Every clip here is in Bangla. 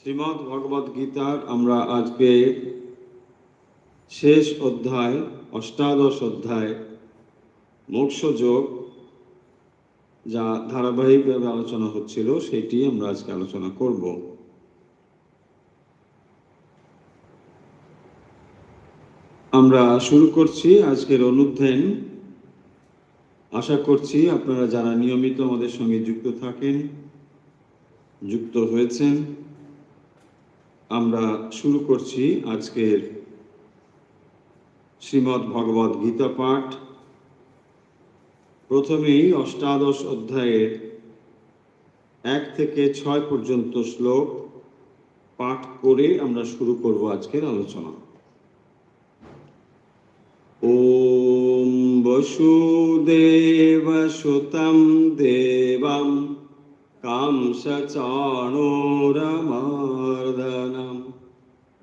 শ্রীমদ্ ভগবদ গীতার আমরা আজকে শেষ অধ্যায় অষ্টাদশ অধ্যায় মোক্ষযোগ যা ধারাবাহিকভাবে আলোচনা হচ্ছিল সেটি আমরা আজকে আলোচনা করব। আমরা শুরু করছি আজকের অনুধ্যান। আশা করছি আপনারা যারা নিয়মিত আমাদের সঙ্গে যুক্ত থাকেন, যুক্ত হয়েছেন। আমরা শুরু করছি আজকের শ্রীমদ্ ভগবদ গীতা পাঠ। প্রথমেই অষ্টাদশ অধ্যায়ের 1 থেকে 6 পর্যন্ত শ্লোক পাঠ করে আমরা শুরু করব আজকের আলোচনা। ওম বসুদেব সুতম দেবম কামসচাণূরমর্দনম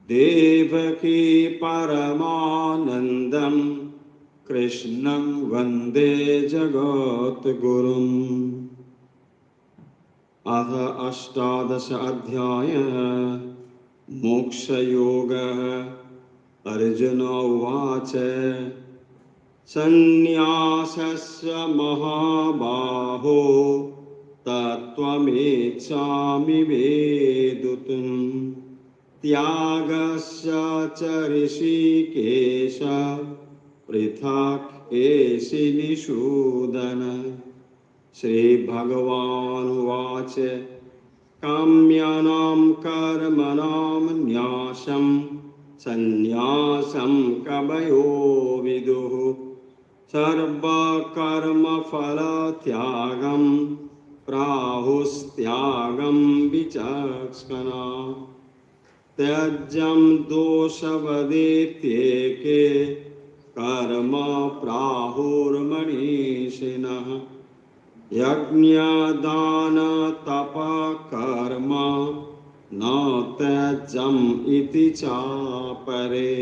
দেবকী পরমানন্দম কৃষ্ণং বন্দে জগদ্গুরুম। अथ अष्टादश अध्याय मोक्षयोगः। अर्जुन उवाच सन्न्यासस्य महाबाहो तत्त्वमेच्छामि वेदितुम् त्यागस्य च ऋषिकेश पृथक् एषि निषूदन। श्रीभगवानुवाच काम्यानां कर्मणां न्यासं सन्न्यासं कवयो विदुः सर्वकर्मफलत्यागं प्राहुस्त्यागं विचक्षणा। त्यज्यं दोषवदेत्येके कर्म प्राहुर्मनीषिणः यज्ञदान तप कर्म न त्यज्यम् इति चापरे।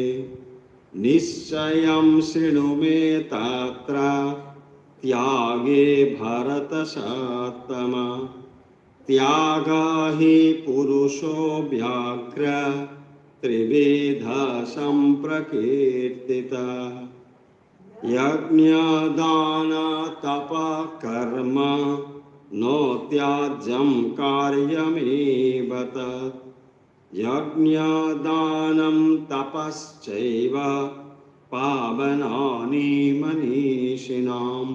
निश्चयं शृणु मे तत्र त्यागे भरतसत्तम। त्यागा हि पुरुषो व्याघ्र त्रिविधा सम्प्रकीर्तितः यज्ञदान तप कर्म न त्याज्यं कार्यमेव तत्। यज्ञदानं तपश्चैव पावनानि मनीषिणाम्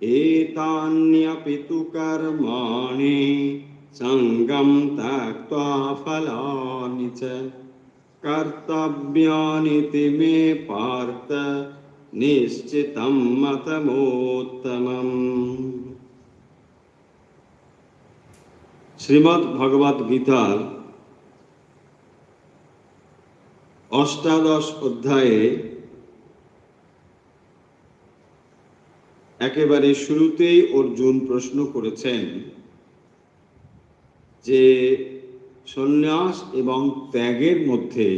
एतान्यपि तु कर्माणि सङ्गं त्यक्त्वा फलानि च कर्तव्यानीति मे पार्थ निश्चितं मतमोत्तमम्। শ্রীমদ্ ভগবদ গীতার অষ্টাদশ অধ্যায়ে একেবারে শুরুতেই অর্জুন প্রশ্ন করেছেন যে সন্ন্যাস এবং ত্যাগের মধ্যে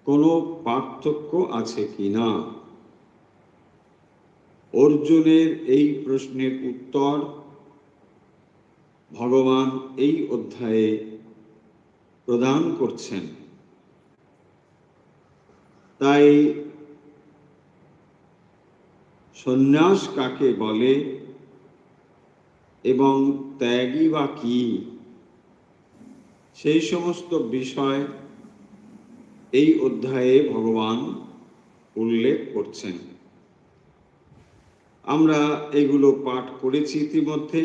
কোনো পার্থক্য আছে কিনা। অর্জুনের এই প্রশ্নের উত্তর ভগবান এই অধ্যায়ে প্রদান করছেন। তাই সন্ন্যাস কাকে বলে এবং ত্যাগই বা কি, সেই সমস্ত বিষয় এই অধ্যায়ে ভগবান উল্লেখ করছেন। আমরা এগুলো পাঠ করেছি ইতিমধ্যে।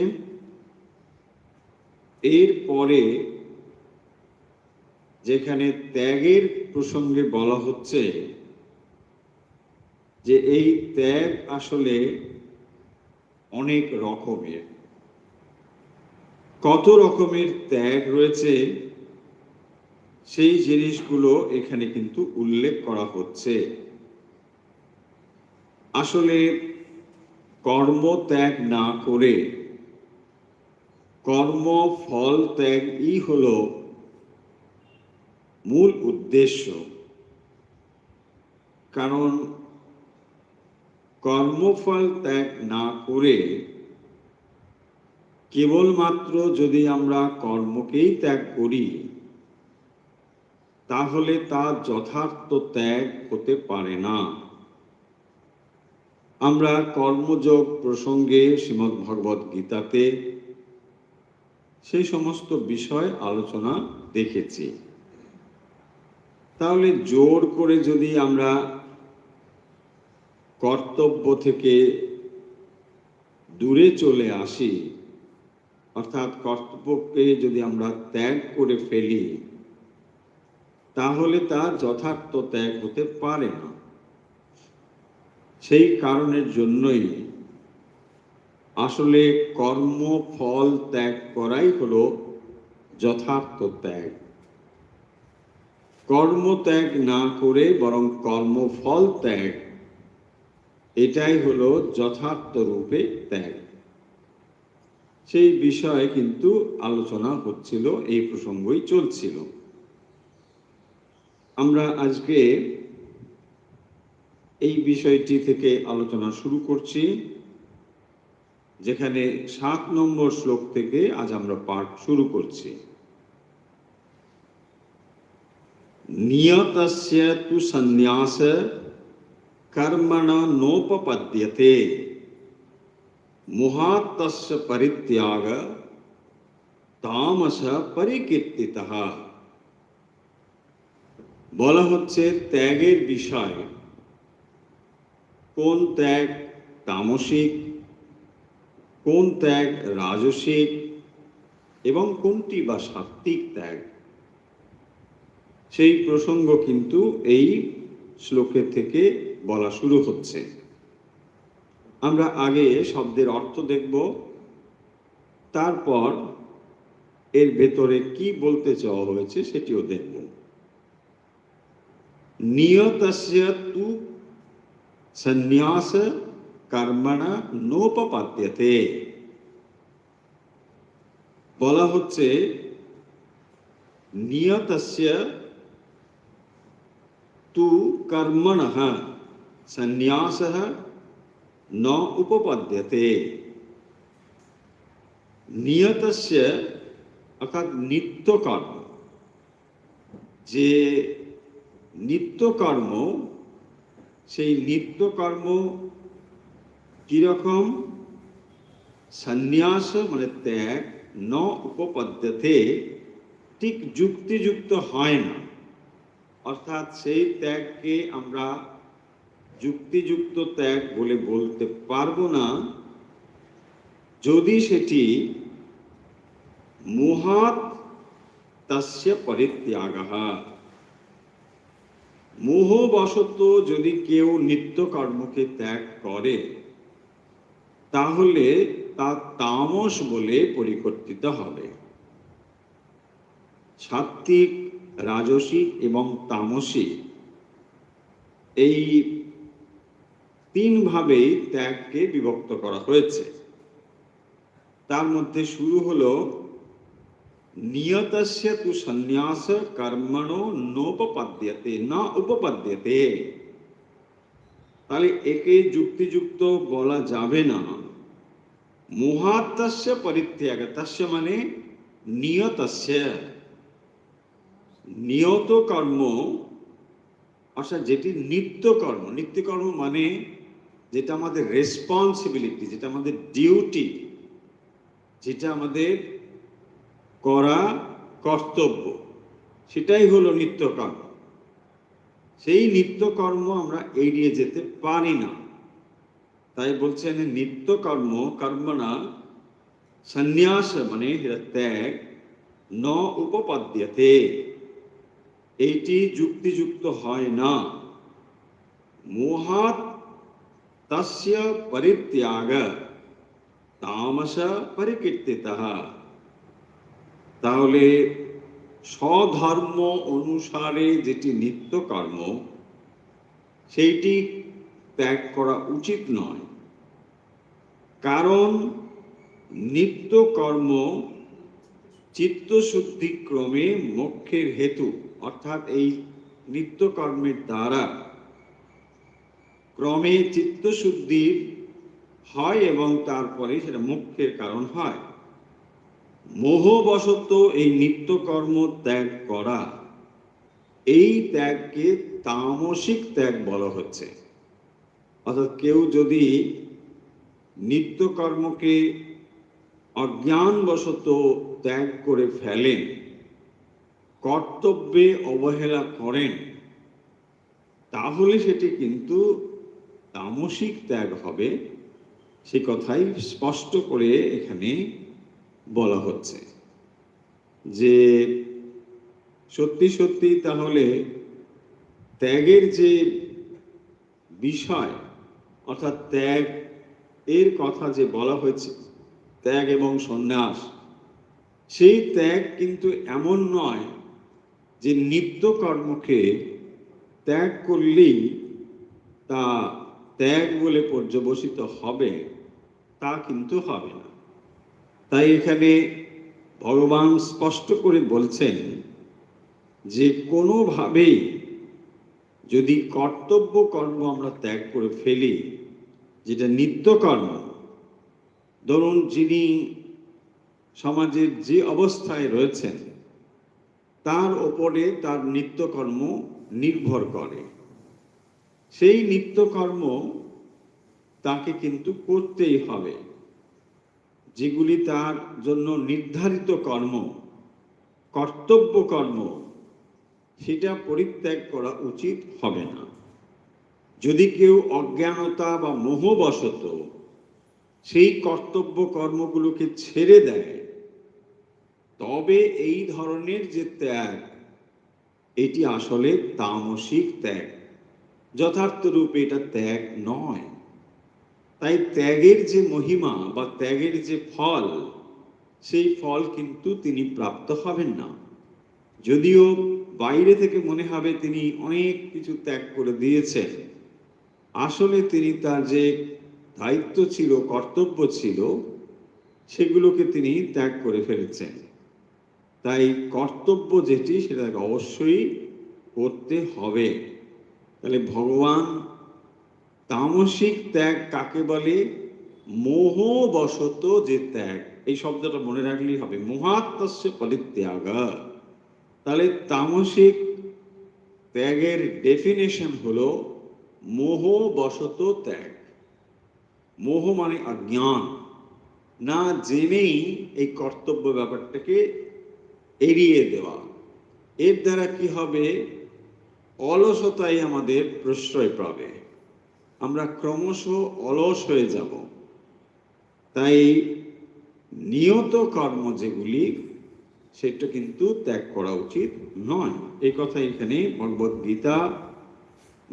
এরপরে যেখানে ত্যাগের প্রসঙ্গে বলা হচ্ছে যে এই ত্যাগ আসলে অনেক রকমের, কত রকমের ত্যাগ রয়েছে সেই জিনিসগুলো এখানে কিন্তু উল্লেখ করা হচ্ছে। আসলে কর্ম ত্যাগ না করে কর্ম ফল ত্যাগই হলো মূল উদ্দেশ্য। কারণ কর্মফল ত্যাগ না করে কেবলমাত্র যদি আমরা কর্মকেই ত্যাগ করি তাহলে তা যথার্থ ত্যাগ হতে পারে না। আমরা কর্মযোগ প্রসঙ্গে শ্রীমদ্ ভগবদ গীতাতে সেই সমস্ত বিষয় আলোচনা দেখেছি। তাহলে জোর করে যদি আমরা কর্তব্য থেকে দূরে চলে আসি, অর্থাৎ কর্তব্যকে যদি আমরা ত্যাগ করে ফেলি, তাহলে তা যথার্থ ত্যাগ হতে পারে না। সেই কারণের জন্যই আসলে কর্মফল ত্যাগ করাই হলো যথার্থ ত্যাগ। কর্ম ত্যাগ না করে বরং কর্মফল ত্যাগ, এটাই হলো যথার্থ রূপে ত্যাগ। সেই বিষয়ে কিন্তু আলোচনা হচ্ছিল, এই প্রসঙ্গই চলছিল। আমরা আজকে এই বিষয়টি থেকে আলোচনা শুরু করছি, যেখানে 7 নম্বর শ্লোক থেকে আজ আমরা পাঠ শুরু করছি। নিয়তস্য তু সন্ন্যাস কর্মণ নোপপদ্যতে মোহাত্তস্য পরিত্যাগ তামস পরিকীর্তিতঃ। বলা হচ্ছে ত্যাগের বিষয়, কোন ত্যাগ তামসিক, কোন ত্যাগ রাজসিক এবং কোনটি বা সাত্ত্বিক ত্যাগ, সেই প্রসঙ্গ কিন্তু এই শ্লোকের থেকে বলা শুরু হচ্ছে। আমরা আগে শব্দের অর্থ দেখব, তারপর এর ভেতরে কি বলতে চাওয়া হয়েছে সেটিও দেখব। নিয়তস্য তু সন্ন্যাস কর্মণ নোপপদ্যতে। বলা হচ্ছে নিয়তস্য তু কর্মণঃ সন্ন্যাসঃ ন উপপদ্যতে। নিয়তস্য অর্থাৎ নিত্যকর্ম, যে নিত্যকর্ম, সেই নিত্যকর্ম কিরকম? সন্ন্যাস মানে ত্যাগ, ন উপপদ্যতে, ঠিক যুক্তিযুক্ত হয় না। অর্থাৎ সেই ত্যাগকে আমরা যুক্তিযুক্ত ত্যাগ বলে বলতে পারবো না যদি সেটি মোহাৎ তস্য পরিত্যাগঃ, মোহবশত যদি কেউ নিত্যকর্মকে ত্যাগ করে তাহলে তা তামস বলে পরিবর্তিত হবে। সাত্ত্বিক, রাজসিক এবং তামসিক, এই 3 ভাবেই ত্যাগকে বিভক্ত করা হয়েছে। তার মধ্যে শুরু হলো নিয়তস্য তু সন্ন্যাস কর্মণো নোপপদ্যতে না উপপদ্যতে। তাহলে একে যুক্তিযুক্ত বলা যাবে না। মোহাত্তস্য পরিত্যাগ, তস্য মানে নিয়তস্য, নিয়ত কর্ম, অর্থাৎ যেটি নিত্যকর্ম। নিত্যকর্ম মানে যেটা আমাদের রেসপন্সিবিলিটি, যেটা আমাদের ডিউটি, যেটা আমাদের করা কর্তব্য, সেটাই হলো নিত্যকর্ম। সেই নিত্যকর্ম আমরা এড়িয়ে যেতে পারি না। তাই বলছেন নিত্যকর্ম কর্মণা সন্ন্যাস মানে ত্যাগ, ন উপপদ্যতে, এইটি যুক্তিযুক্ত হয় না। মোহাৎ তস্য পরিত্যাগ তামস পরিকীর্তিতঃ। তাহলে স্বধর্ম অনুসারে যেটি নিত্যকর্ম, সেইটি ত্যাগ করা উচিত নয়। কারণ নিত্যকর্ম চিত্তশুদ্ধিক্রমে মোক্ষের হেতু, অর্থাৎ এই নিত্যকর্মের দ্বারা ক্রমে চিত্তশুদ্ধি হয় এবং তারপরে সেটা মোক্ষের কারণ হয়। মোহবশত এই নিত্যকর্ম ত্যাগ করা, এই ত্যাগকে তামসিক ত্যাগ বলা হচ্ছে। অর্থাৎ কেউ যদি নিত্যকর্মকে অজ্ঞানবশত ত্যাগ করে ফেলেন, কর্তব্যে অবহেলা করেন, তাহলে সেটি কিন্তু তামসিক ত্যাগ হবে। সে কথাই স্পষ্ট করে এখানে বলা হচ্ছে যে সত্যি সত্যি তাহলে ত্যাগের যে বিষয়, অর্থাৎ ত্যাগ এর কথা যে বলা হয়েছে, ত্যাগ এবং সন্ন্যাস, সেই ত্যাগ কিন্তু এমন নয় যে নিত্যকর্মকে ত্যাগ করলেই তা ত্যাগ বলে পর্যবসিত হবে, তা কিন্তু হবে না। তাই এখানে ভগবান স্পষ্ট করে বলছেন যে কোনোভাবেই যদি কর্তব্য কর্ম আমরা ত্যাগ করে ফেলি, যেটা নিত্যকর্ম, ধরুন যিনি সমাজের যে অবস্থায় রয়েছেন তার ওপরে তার নিত্যকর্ম নির্ভর করে, সেই নিত্যকর্ম তাকে কিন্তু করতেই হবে। যেগুলি তার জন্য নির্ধারিত কর্ম, কর্তব্য কর্ম, সেটা পরিত্যাগ করা উচিত হবে না। যদি কেউ অজ্ঞানতা বা মোহবশত সেই কর্তব্য কর্মগুলোকে ছেড়ে দেয়, তবে এই ধরনের যে ত্যাগ, এটি আসলে তামসিক ত্যাগ, যথার্থ রূপে এটা ত্যাগ নয়। তাই ত্যাগের যে মহিমা বা ত্যাগের যে ফল, সেই ফল কিন্তু তিনি প্রাপ্ত হবেন না। যদিও বাইরে থেকে মনে হবে তিনি অনেক কিছু ত্যাগ করে দিয়েছেন, আসলে তিনি তার যে দায়িত্ব ছিল, কর্তব্য ছিল, সেগুলোকে তিনি ত্যাগ করে ফেলেছেন। তাই কর্তব্য যেটি, সেটাকে অবশ্যই করতে হবে। তাহলে ভগবান তামসিক ত্যাগ কাকে বলে? মোহবশত যে ত্যাগ, এই শব্দটা মনে রাখলেই হবে, মোহাত্মস্য পরিত্যাগ। তাহলে তামসিক ত্যাগের ডেফিনেশন হলো মোহবশত ত্যাগ। মোহ মানে অজ্ঞান, না জেনেই এই কর্তব্য ব্যাপারটাকে এড়িয়ে দেওয়া। এর দ্বারা কি হবে? অলসতাই আমাদের প্রশ্রয় পাবে, আমরা ক্রমশ অলস হয়ে যাব। তাই নিয়ত কর্ম যেগুলি, সেটা কিন্তু ত্যাগ করা উচিত নয়। এই কথা এখানে ভগবদ গীতা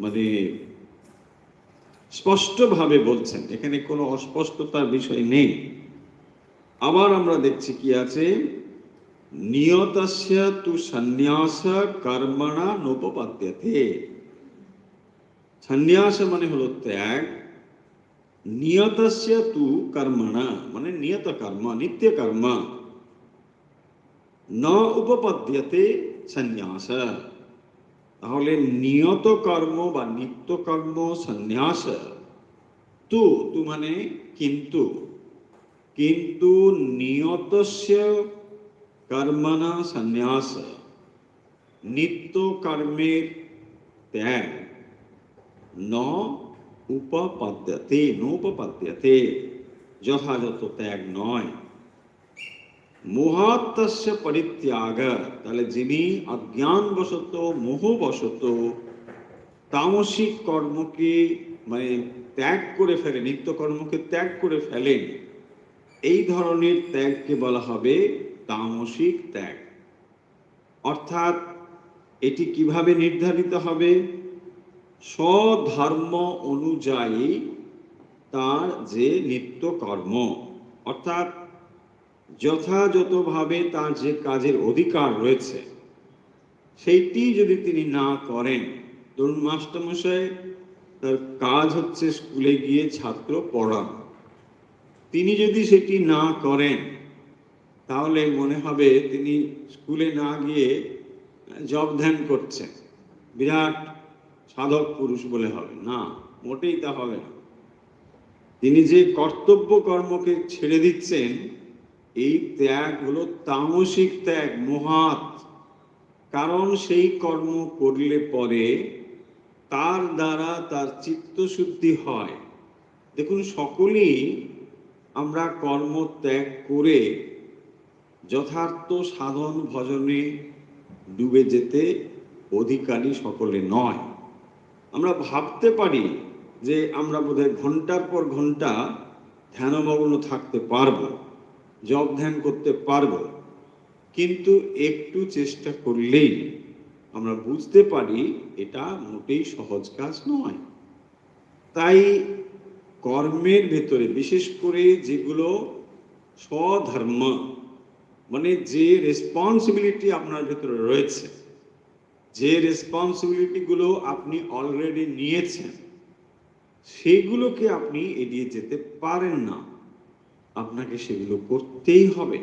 মানে স্পষ্টভাবে বলছেন, এখানে কোনো অস্পষ্টতার বিষয় নেই। আবার আমরা দেখছি কি আছে, নিয়তস্য তু সন্ন্যাস কর্মণা নোপপাদ্যতে। সন্ন্যাস মানে হলো ত্যাগ, নিয়তস্য তু কর্মণা মানে নিয়ত কর্ম, নিত্য কর্ম, ন উপপাদ্যতে সন্ন্যাস। তাহলে নিয়ত কর্ম বা নিত্য কর্ম সন্ন্যাস, তু তু মানে কিন্তু, কিন্তু নিয়তস্য কর্মণা সন্ন্যাস, নিত্য কর্মের ত্যাগ, ন উপপাদ্যতে, নোপপাদ্যতে, যথাযথ ত্যাগ নয়। মোহাত্মস্য পরিত্যাগ, তাহলে যিনি অজ্ঞানবশত মোহবশত তামসিক কর্মকে মানে ত্যাগ করে ফেলে, নিত্যকর্মকে ত্যাগ করে ফেলেন, এই ধরনের ত্যাগকে বলা হবে তামসিক ত্যাগ। অর্থাৎ এটি কিভাবে নির্ধারিত হবে? স্বধর্ম অনুযায়ী তার যে নিত্যকর্ম, অর্থাৎ যথাযথভাবে তার যে কাজের অধিকার রয়েছে, সেইটি যদি তিনি না করেন, ধরুন মাস্টারমশাই তার কাজ হচ্ছে স্কুলে গিয়ে ছাত্র পড়ান, তিনি যদি সেটি না করেন, তাহলে মনে হবে তিনি স্কুলে না গিয়ে জব ধ্যান করছেন, বিরাট সাধক পুরুষ বলে হবে না, মোটেই তা হবে না। তিনি যে কর্তব্য কর্মকে ছেড়ে দিচ্ছেন, এই ত্যাগ হলো তামসিক ত্যাগ, মহাত। কারণ সেই কর্ম করলে পরে তার দ্বারা তার চিত্তশুদ্ধি হয়। দেখুন, সকলেই আমরা কর্ম ত্যাগ করে যথার্থ সাধন ভজনে ডুবে যেতে অধিকারী সকলে নয়। আমরা ভাবতে পারি যে আমরা বোধহয় ঘন্টার পর ঘন্টা ধ্যানমগ্ন থাকতে পারবো, জপ ধ্যান করতে পারবো, কিন্তু একটু চেষ্টা করলেই আমরা বুঝতে পারি এটা মোটেই সহজ কাজ নয়। তাই কর্মের ভেতরে বিশেষ করে যেগুলো স্বধর্ম, মানে যে রেসপন্সিবিলিটি আপনার ভেতরে রয়েছে, যে রেসপন্সিবিলিটিগুলো আপনি অলরেডি নিয়েছেন, সেগুলোকে আপনি এড়িয়ে যেতে পারেন না, আপনাকে সেগুলো করতেই হবে।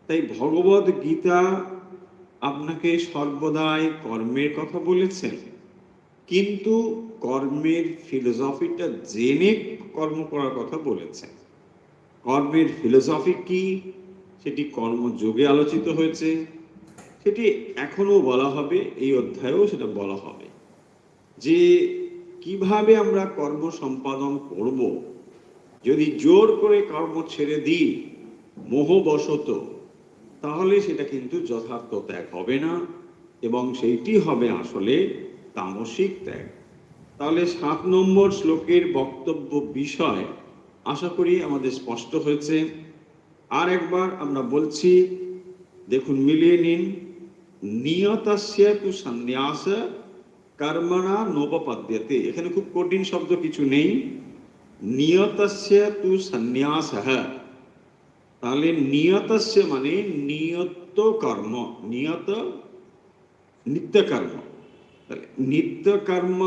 তাই ভগবদ গীতা আপনাকে সর্বদাই কর্মের কথা বলেছেন, কিন্তু কর্মের ফিলোসফিটা জেনে কর্ম করার কথা বলেছেন। কর্মের ফিলোসফি কি সেটি কর্মযোগে আলোচিত হয়েছে, সেটি এখনো বলা হবে, এই অধ্যায়েও সেটা বলা হবে যে কিভাবে আমরা কর্ম সম্পাদন করব। যদি জোর করে কর্ম ছেড়ে দিই মোহবশত, তাহলে সেটা কিন্তু যথার্থ ত্যাগ হবে না, এবং সেইটি হবে আসলে তামসিক ত্যাগ। তাহলে 7 নম্বর শ্লোকের বক্তব্য বিষয় আশা করি আমাদের স্পষ্ট হয়েছে। আর একবার আমরা বলছি, দেখুন, মিলিয়ে নিন। নিয়তস্য তু সন্ন্যাস কর্মণা নোপপাদ্যতে। এখানে খুব কঠিন শব্দ কিছু নেই। নিয়তস্য তু সন্ন্যাসঃ, তাহলে নিয়তস্য মানে নিয়ত কর্ম, নিয়ত নিত্য কর্ম, তাহলে নিত্য কর্ম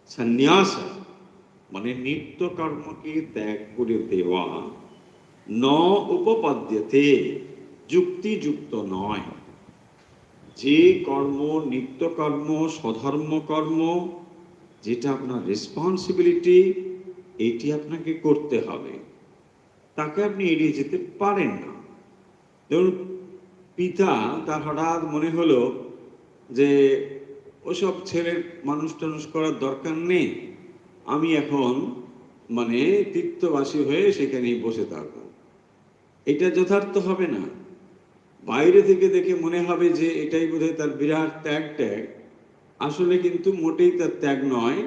সন্ন্যাস মানে নিত্য কর্মকে ত্যাগ করে দেওয়া, ন উপপাদ্যতে যুক্তিযুক্ত নয়। যে কর্ম নিত্য কর্ম, স্বধর্ম কর্ম, যেটা আপনার রেসপন্সিবিলিটি, এটি আপনাকে করতে হবে, তাকে আপনি এড়িয়ে যেতে পারেন না। ধরুন, পিতা তার হঠাৎ মনে হলো যে ওসব ছেলের মানুষ টানুষ করার দরকার নেই, আমি এখন মানে তীর্থবাসী হয়ে সেখানেই বসে থাকবো, এটা যথার্থ হবে না। বাইরে থেকে দেখে মনে হবে যে এটাই বোধহয় তার বিরাট ত্যাগ, আসলে কিন্তু মোটেই তার ত্যাগ নয়।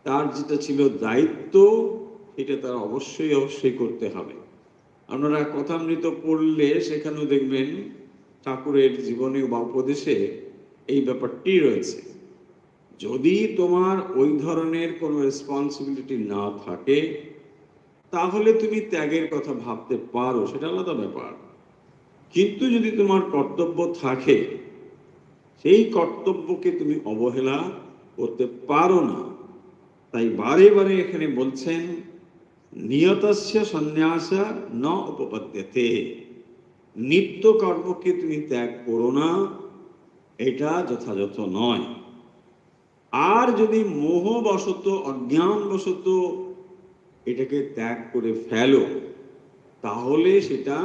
তার যেটা ছিল দায়িত্ব, সেটা তার অবশ্যই করতে হবে। আপনারা কথামৃত পড়লে সেখানেও দেখবেন ঠাকুরের জীবনে বা উপদেশে এই ব্যাপারটি রয়েছে। যদি তোমার ওই ধরনের কোনো রেসপন্সিবিলিটি না থাকে, তাহলে তুমি ত্যাগের কথা ভাবতে পারো, সেটা আলাদা ব্যাপার। কিন্তু যদি তোমার কর্তব্য থাকে, সেই কর্তব্যকে তুমি অবহেলা করতে পারো না। তাই বারে বারে এখানে বলছেন নিয়তস্য সন্ন্যাস ন উপপদ্যতে, নিত্য কর্মকে তুমি ত্যাগ করো না, এটা যথাযথ নয়। আর যদি মোহবশত, অজ্ঞানবশত এটাকে ত্যাগ করে ফেলো, তাহলে সেটা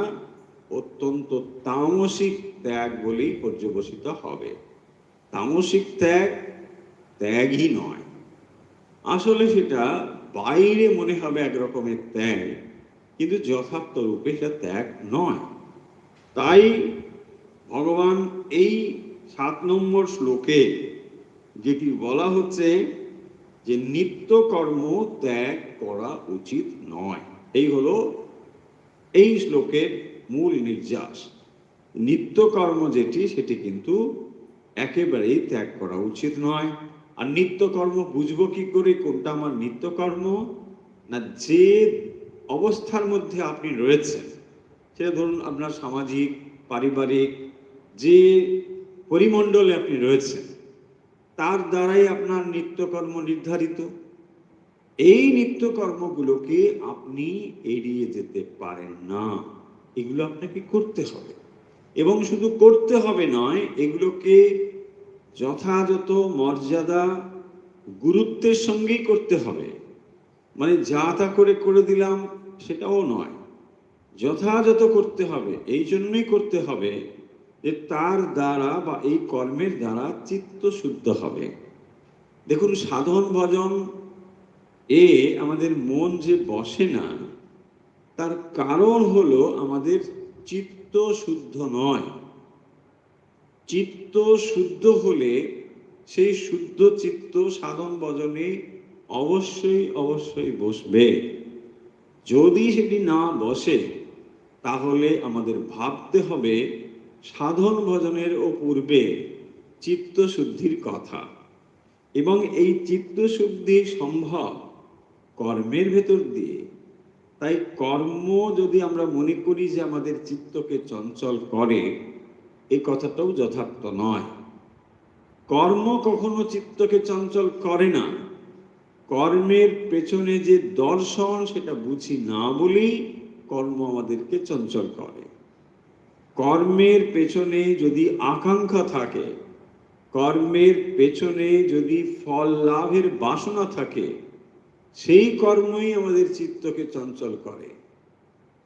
অত্যন্ত তামসিক ত্যাগ বলেই পর্যবসিত হবে। তামসিক ত্যাগ ত্যাগই নয়, আসলে সেটা বাইরে মনে হবে একরকমের ত্যাগ, কিন্তু যথার্থ রূপে সেটা ত্যাগ নয়। তাই ভগবান এই 7 নম্বর শ্লোকে যেটি বলা হচ্ছে যে নিত্য কর্ম ত্যাগ করা উচিত নয়, এই হলো এই শ্লোকের মূল নির্যাস। নিত্য কর্ম যেটি, সেটি কিন্তু একেবারেই ত্যাগ করা উচিত নয়। আর নিত্য কর্ম বুঝবো কি করে কোনটা আমার নিত্য কর্ম? না, যে অবস্থার মধ্যে আপনি রয়েছেন, সেটা ধরুন আপনার সামাজিক, পারিবারিক যে পরিমণ্ডলে আপনি রয়েছেন, তার দ্বারাই আপনার নিত্যকর্ম নির্ধারিত। এই নিত্যকর্মগুলোকে আপনি এড়িয়ে যেতে পারেন না, এগুলো আপনাকে করতে হবে। এবং শুধু করতে হবে নয়, এগুলোকে যথাযথ মর্যাদা, গুরুত্বের সঙ্গেই করতে হবে। মানে যা তা করে দিলাম সেটাও নয়। যথাযথ করতে হবে। এই জন্যই করতে হবে যে তার দ্বারা বা এই কর্মের দ্বারা চিত্ত শুদ্ধ হবে। দেখুন, সাধন ভজন আমাদের মন যে বসে না, তার কারণ হলো আমাদের চিত্ত শুদ্ধ নয়। চিত্ত শুদ্ধ হলে সেই শুদ্ধ চিত্ত সাধন ভজনে অবশ্যই অবশ্যই বসবে। যদি সেটি না বসে, তাহলে আমাদের ভাবতে হবে সাধন ভজনের পূর্বে চিত্ত শুদ্ধির কথা। এবং এই চিত্ত শুদ্ধি সম্ভব কর্মের ভেতর দিয়ে। তাই কর্ম যদি আমরা মনে করি যে আমাদের চিত্তকে চঞ্চল করে, এই কথাটাও যথার্থ নয়। কর্ম কখনো চিত্তকে চঞ্চল করে না। কর্মের পেছনে যে দর্শন, সেটা বুঝি না বলেই কর্ম আমাদেরকে চঞ্চল করে। কর্মের পেছনে যদি আকাঙ্ক্ষা থাকে, কর্মের পেছনে যদি ফল লাভের বাসনা থাকে, সেই কর্মই আমাদের চিত্তকে চঞ্চল করে।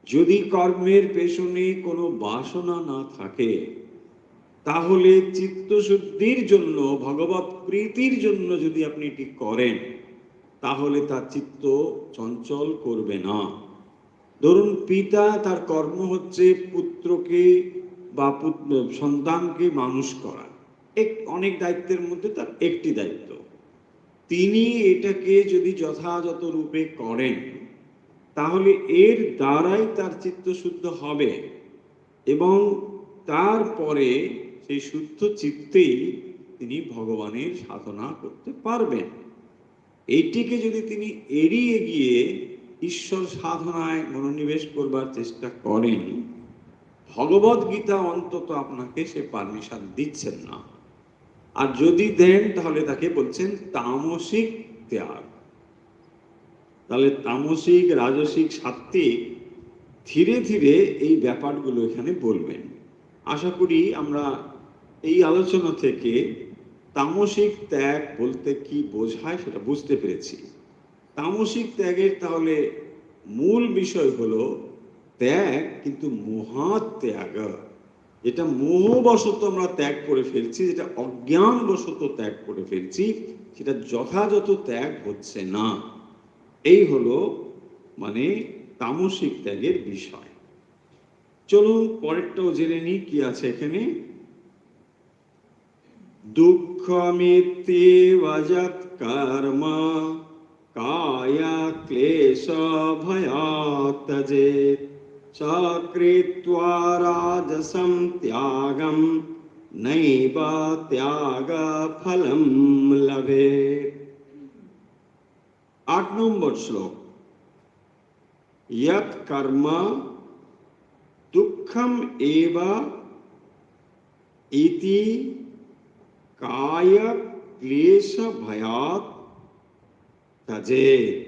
যদি কর্মের পেছনে কোনো বাসনা না থাকে, তাহলে চিত্তশুদ্ধির জন্য, ভগবত প্রীতির জন্য যদি আপনি এটি করেন, তাহলে তার চিত্ত চঞ্চল করবে না। ধরুন, পিতা তার কর্ম হচ্ছে পুত্রকে বা সন্তানকে মানুষ করা। অনেক দায়িত্বের মধ্যে তার একটি দায়িত্ব। তিনি এটাকে যদি যথাযথ রূপে করেন, তাহলে এর দ্বারাই তার চিত্ত শুদ্ধ হবে এবং তারপরে সেই শুদ্ধ চিত্তেই তিনি ভগবানের সাধনা করতে পারবেন। এইটিকে যদি তিনি এড়িয়ে গিয়ে ঈশ্বর সাধনায় মনোনিবেশ করবার চেষ্টা করেন, ভগবদ গীতা অন্তত আপনাকে সে পারমিশন দিচ্ছেন না। আর যদি দেন, তাহলে তাকে বলছেন তামসিক ত্যাগ। তাহলে তামসিক, রাজসিক, সাত্ত্বিক ধীরে ধীরে এই ব্যাপারগুলো এখানে বলবেন। আশা করি আমরা এই আলোচনা থেকে তামসিক ত্যাগ বলতে কি বোঝায় সেটা বুঝতে পেরেছি। তামসিক ত্যাগের তাহলে মূল বিষয় হলো ত্যাগ, কিন্তু মহাত্যাগ। যেটা মোহবশত আমরা ত্যাগ করে ফেলছি, যেটা অজ্ঞানবশত ত্যাগ করে ফেলছি, সেটা যথাযথ ত্যাগ হচ্ছে না। এই হলো মানে তামসিক ত্যাগের বিষয়। চলুন পরেরটাও জেনে নিই কি আছে এখানে। দুঃখমিত্যেব যৎ কর্ম কায় ক্লেশ ভয়াৎ ত্যজেৎ সকৃত্বা রাজসম ত্যাগম নৈব ত্যাগ ফলম লভেৎ। 8 নম্বর শ্লোক। यत् कर्म दुःखम एव इति काय क्लेश भयात् त्यजेत्।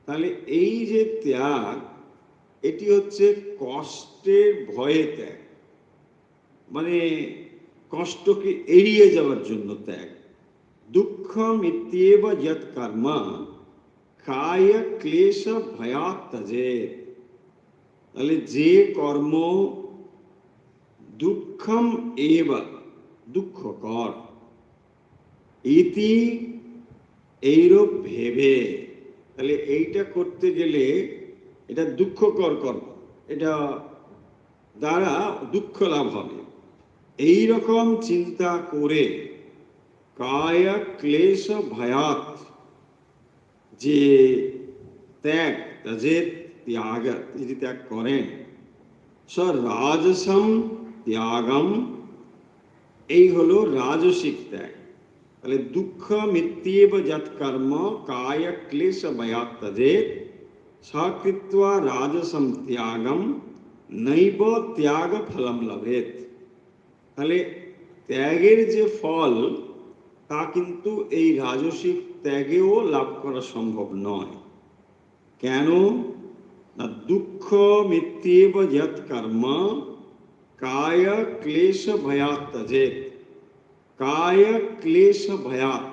তাহলে এই যে ত্যাগ, এটি হচ্ছে কষ্টের ভয়ে ত্যাগ, মানে কষ্টকে এড়িয়ে যাওয়ার জন্য ত্যাগ। দুঃখম ইত্যেব যৎ কর্ম কায় ক্লেশ ভয়াৎ त्यजेत्। তাহলে যে কর্ম দুঃখম এব, দুঃখকর, ইতি এইরূপ ভেবে, তাহলে এইটা করতে গেলে এটা দুঃখকর কর্ম, এটা দ্বারা দুঃখ লাভ হবে, এই রকম চিন্তা করে কায় ক্লেশ ভয়াৎ, যে ত্যাগ, ত্যজেৎ ত্যাগ, যদি ত্যাগ করেন, স রাজসম ত্যাগম, এই হলো রাজসিক ত্যাগ। তাহলে দুঃখ মিত্যেব যৎ কর্ম কায় ক্লেশ ভয়াৎ त्यजेत् সকৃত্বা রাজসম ত্যাগম নৈব ত্যাগ ফলম লভেৎ। তাহলে ত্যাগের যে ফল, তা কিন্তু এই রাজসিক ত্যাগেও লাভ করা সম্ভব নয়। কেন না, দুঃখ মিত্যেব যৎ কর্ম কায় ক্লেশ ভয়াৎ त्यजेत्। কায় ক্লেশ ভয়াৎ,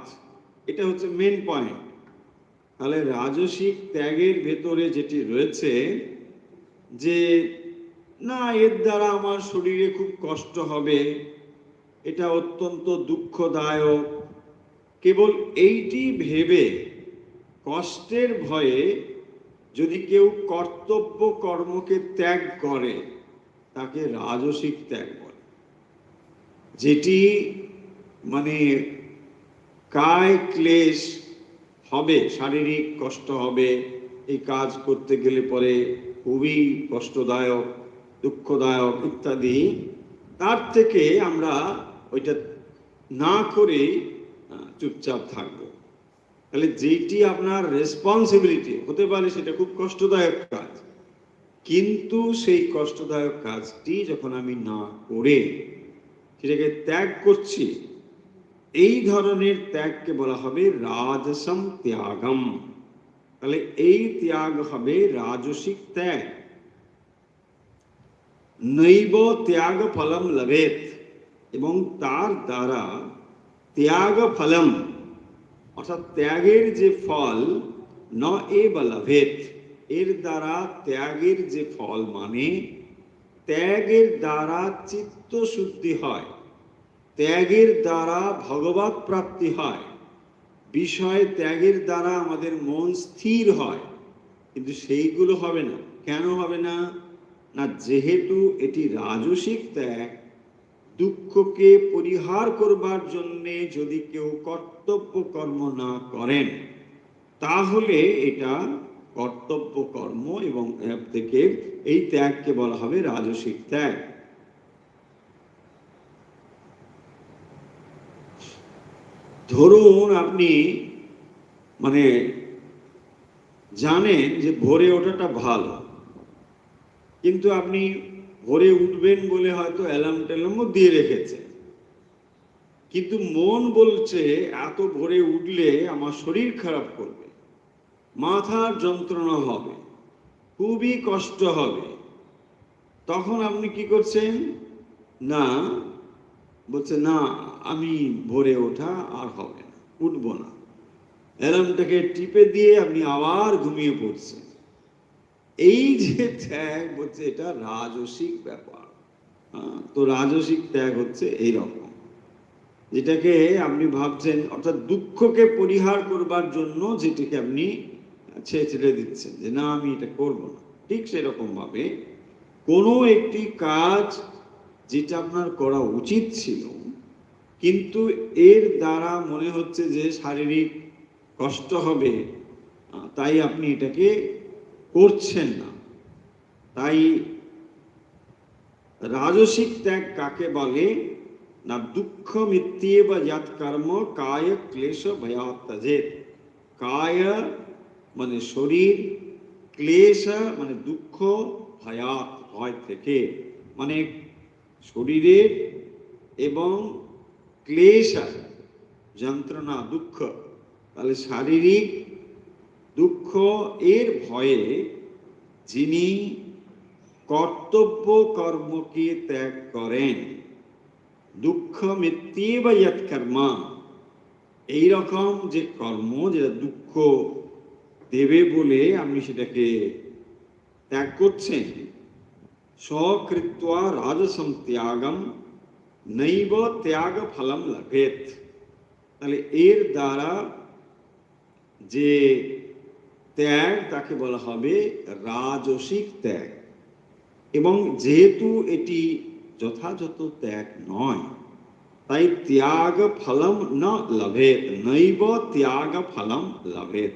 এটা হচ্ছে মেন পয়েন্ট। তাহলে রাজসিক ত্যাগের ভেতরে যেটি রয়েছে, যে না, এর দ্বারা আমার শরীরে খুব কষ্ট হবে, এটা অত্যন্ত দুঃখদায়ক, কেবল এইটি ভেবে কষ্টের ভয়ে যদি কেউ কর্তব্য কর্মকে ত্যাগ করে তাকে রাজসিক ত্যাগ বলে। যেটি মানে কায় ক্লেশ হবে, শারীরিক কষ্ট হবে, এই কাজ করতে গেলে পরে খুবই কষ্টদায়ক, দুঃখদায়ক ইত্যাদি, তার থেকে আমরা ওইটা না করে চুপচাপ থাকবো। তাহলে যেটি আপনার রেসপন্সিবিলিটি হতে পারে সেটা খুব কষ্টদায়ক কাজ, কিন্তু সেই কষ্টদায়ক কাজটি যখন আমি না করে সেটাকে ত্যাগ করছি, এই ধরনের ত্যাগকে বলা হবে রাজসম ত্যাগম। তাহলে এই ত্যাগ হবে রাজসিক ত্যাগ। নৈব ত্যাগ ফলম লভেত, এবং তার দ্বারা ত্যাগ ফলম অর্থাৎ ত্যাগের যে ফল ন এব লভেত, এর দ্বারা ত্যাগের যে ফল মানে ত্যাগের দ্বারা চিত্ত শুদ্ধি হয়, ত্যাগের দ্বারা ভগবত প্রাপ্তি হয়, বিষয় ত্যাগের দ্বারা আমাদের মন স্থির হয়, কিন্তু সেইগুলো হবে না। কেন হবে না? না, যেহেতু এটি রাজসিক ত্যাগ, দুঃখকে পরিহার করবার জন্যে যদি কেউ কর্তব্য কর্ম না করেন তাহলে এটা কর্তব্য কর্ম, এবং এর থেকে এই ত্যাগকে বলা হবে রাজসিক ত্যাগ। ধরুন আপনি মানে জানেন যে ভোরে ওঠাটা ভালো, কিন্তু আপনি ভোরে উঠবেন বলে হয়তো অ্যালার্ম ট্যালার্মও দিয়ে রেখেছে, কিন্তু মন বলছে এত ভোরে উঠলে আমার শরীর খারাপ করবে, মাথার যন্ত্রণা হবে, খুবই কষ্ট হবে। তখন আপনি কি করছেন? না, বলছে না, আমি ভোরে ওঠা আর হবে না, উঠবো না। অ্যালার্মটাকে টিপে দিয়ে আপনি আবার ঘুমিয়ে পড়ছেন। এই যে ত্যাগ বলছে এটা রাজসিক ব্যাপার। তো রাজসিক ত্যাগ হচ্ছে এইরকম, যেটাকে আপনি ভাবছেন, অর্থাৎ দুঃখকে পরিহার করবার জন্য যেটিকে আপনি ছেড়ে দিচ্ছেন যে না, আমি এটা করব না। ঠিক সেরকম ভাবে কোনো একটি কাজ যেটা আপনার করা উচিত ছিল, কিন্তু এর দ্বারা মনে হচ্ছে যে শারীরিক কষ্ট হবে, তাই আপনি এটাকে করছেন না। তাই রাজসিক ত্যাগ কাকে বলে? না, দুঃখ মিত্যেব যৎ কর্ম কায় ক্লেশ ভয়াৎ ত্যজেৎ। কায় মানে শরীর, ক্লেশ মানে দুঃখ, ভয়াৎ ভয় থেকে, মানে শরীরের, এবং ক্লেশ যন্ত্রণা দুঃখ, তাহলে শারীরিক দুঃখ এর ভয়ে যিনি কর্তব্য কর্মকে ত্যাগ করেন, দুঃখ মিত্যেব যৎ কর্ম, এইরকম যে কর্ম যেটা দুঃখ দেবে বলে আপনি সেটাকে ত্যাগ করছেন, সকৃত্বা রাজসম ত্যাগম নৈব ত্যাগ ফলম লভেত। তাহলে এর দ্বারা যে ত্যাগ তাকে বলা হবে রাজসিক ত্যাগ। এবং যেহেতু এটি যথাযথ ত্যাগ নয়, তাই ত্যাগ ফলম না লভেত, নৈব ত্যাগ ফলম লভেত।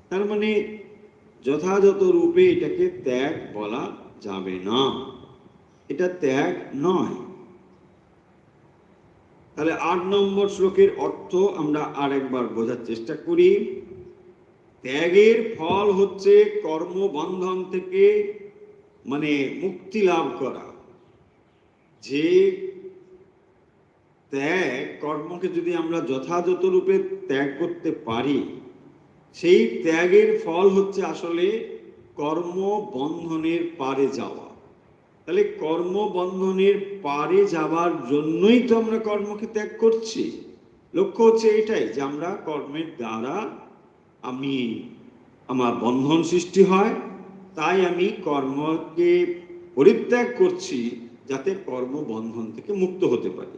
তার মানে যথাযথ রূপে এটাকে ত্যাগ বলা যাবে না, এটা ত্যাগ নয়। তাহলে 8 নম্বর শ্লোকের অর্থ আমরা আরেকবার বোঝার চেষ্টা করি। ত্যাগের ফল হচ্ছে কর্মবন্ধন থেকে মানে মুক্তি লাভ করা। যে ত্যাগ কর্মকে যদি আমরা যথাযথ রূপে ত্যাগ করতে পারি, সেই ত্যাগের ফল হচ্ছে আসলে কর্মবন্ধনের পারে যাওয়া। তাহলে কর্মবন্ধনের পারে যাওয়ার জন্যই তো আমরা কর্মকে ত্যাগ করছি। লক্ষ্য হচ্ছে এটাই যে আমরা কর্মের দ্বারা আমার বন্ধন সৃষ্টি হয়, তাই আমি কর্মকে পরিত্যাগ করছি যাতে কর্মবন্ধন থেকে মুক্ত হতে পারি।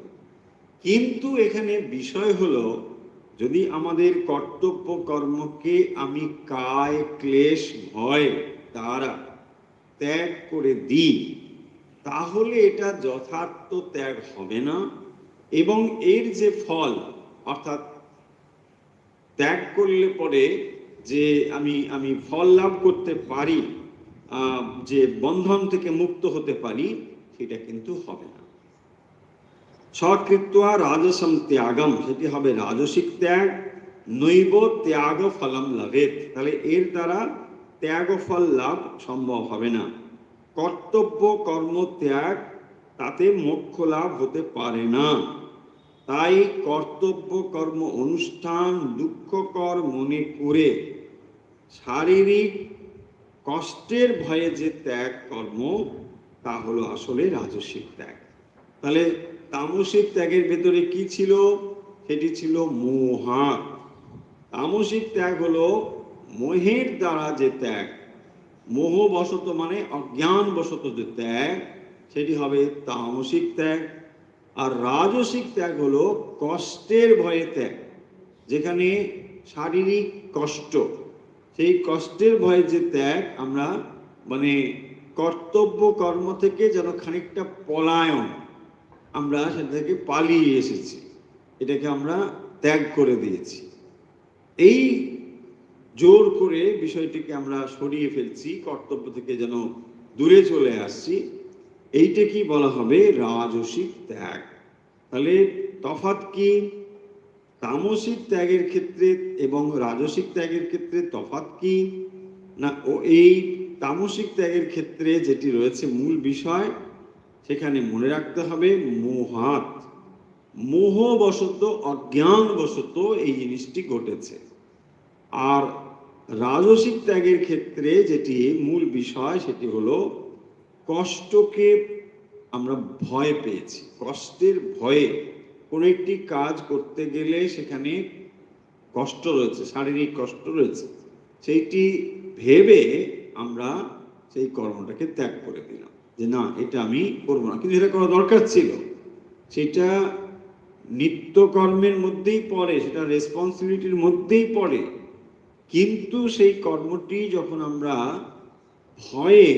কিন্তু এখানে বিষয় হলো, যদি আমাদের কর্তব্য কর্মকে আমি কায় ক্লেশ ভয় দ্বারা ত্যাগ করে দিই, তাহলে এটা যথার্থ ত্যাগ হবে না, এবং এর যে ফল, অর্থাৎ ত্যাগ করলে পরে যে আমি ফল লাভ করতে পারি, যে বন্ধন থেকে মুক্ত হতে পারি, সেটা কিন্তু হবে না। স্বকৃত্বা রাজসম ত্যাগম, সেটি হবে রাজসিক ত্যাগ। নৈব ত্যাগ ফলম লাভেত, তাহলে এর দ্বারা ত্যাগ ফল লাভ সম্ভব হবে না। কর্তব্য কর্ম ত্যাগ, তাতে মোক্ষ লাভ হতে পারে না। তাই কর্তব্য কর্ম অনুষ্ঠান দুঃখকর মনে করে শারীরিক কষ্টের ভয়ে যে ত্যাগ কর্ম, তা হলো আসলে রাজসিক ত্যাগ। তাহলে তামসিক ত্যাগের ভেতরে কি ছিল? সেটি ছিল মোহাত। তামসিক ত্যাগ হলো মোহের দ্বারা যে ত্যাগ, মোহবশত মানে অজ্ঞানবশত যে ত্যাগ, সেটি হবে তামসিক ত্যাগ। আর রাজসিক ত্যাগ হলো কষ্টের ভয়ে ত্যাগ, যেখানে শারীরিক কষ্ট, সেই কষ্টের ভয়ে যে ত্যাগ, আমরা মানে কর্তব্য কর্ম থেকে যেন খানিকটা পলায়ন, আমরা সেটা থেকে পালিয়ে এসেছি, এটাকে আমরা ত্যাগ করে দিয়েছি। এই জোর করে বিষয়টিকে আমরা সরিয়ে ফেলছি, কর্তব্য থেকে যেন দূরে চলে আসছি, এইটা কি বলা হবে? রাজসিক ত্যাগ। তাহলে তফাৎ কি? তামসিক ত্যাগের ক্ষেত্রে এবং রাজসিক ত্যাগের ক্ষেত্রে তফাৎ কি না? এই তামসিক ত্যাগের ক্ষেত্রে যেটি রয়েছে মূল বিষয়, সেখানে মনে রাখতে হবে মোহাত, মোহবশত অজ্ঞানবশত এই জিনিসটি ঘটেছে। আর রাজসিক ত্যাগের ক্ষেত্রে যেটি মূল বিষয়, সেটি হলো কষ্টকে আমরা ভয় পেয়েছি, কষ্টের ভয়ে কোনো একটি কাজ করতে গেলে সেখানে কষ্ট রয়েছে, শারীরিক কষ্ট রয়েছে, সেইটি ভেবে আমরা সেই কর্মটাকে ত্যাগ করে দিলাম, যে না, এটা আমি করবো না, কিন্তু এটা করা দরকার ছিল। সেটা নিত্যকর্মের মধ্যেই পড়ে, সেটা রেসপন্সিবিলিটির মধ্যেই পড়ে, কিন্তু সেই কর্মটি যখন আমরা ভয়ে,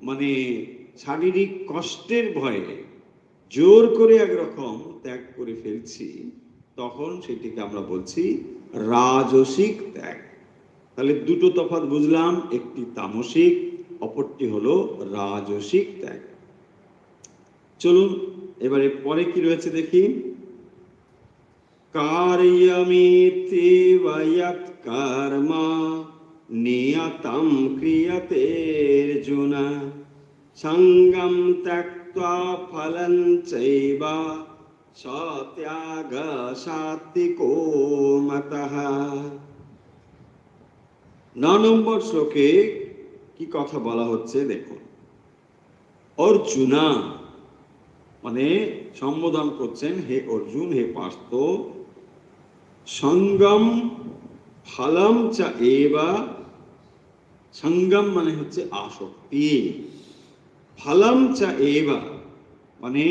মানে শারীরিক কষ্টের ভয়ে জোর করে একরকম ত্যাগ করে ফেলছি, তখন সেটিকে আমরা বলছি রাজসিক ত্যাগ। তাহলে দুটো তফাৎ বুঝলাম, একটি তামসিক, অপরটি হলো রাজসিক ত্যাগ। চলুন এবারে পরে কি রয়েছে দেখি। কার্যমেত্যেব যৎ কর্ম নিয়তম ক্রিয়তে অর্জুন সঙ্গম ত্যক্ত্বা ফলং চৈব সত্যাগ সাত্বিকো মতঃ। 9 নম্বর শ্লোকে কি কথা বলা হচ্ছে দেখুন। অর্জুনা মানে সম্বোধন করছেন, হে অর্জুন, হে পার্থ, সঙ্গম ফলম চা এবা, সঙ্গম মানে হচ্ছে আসক্তি, ফলম চা এবা মানে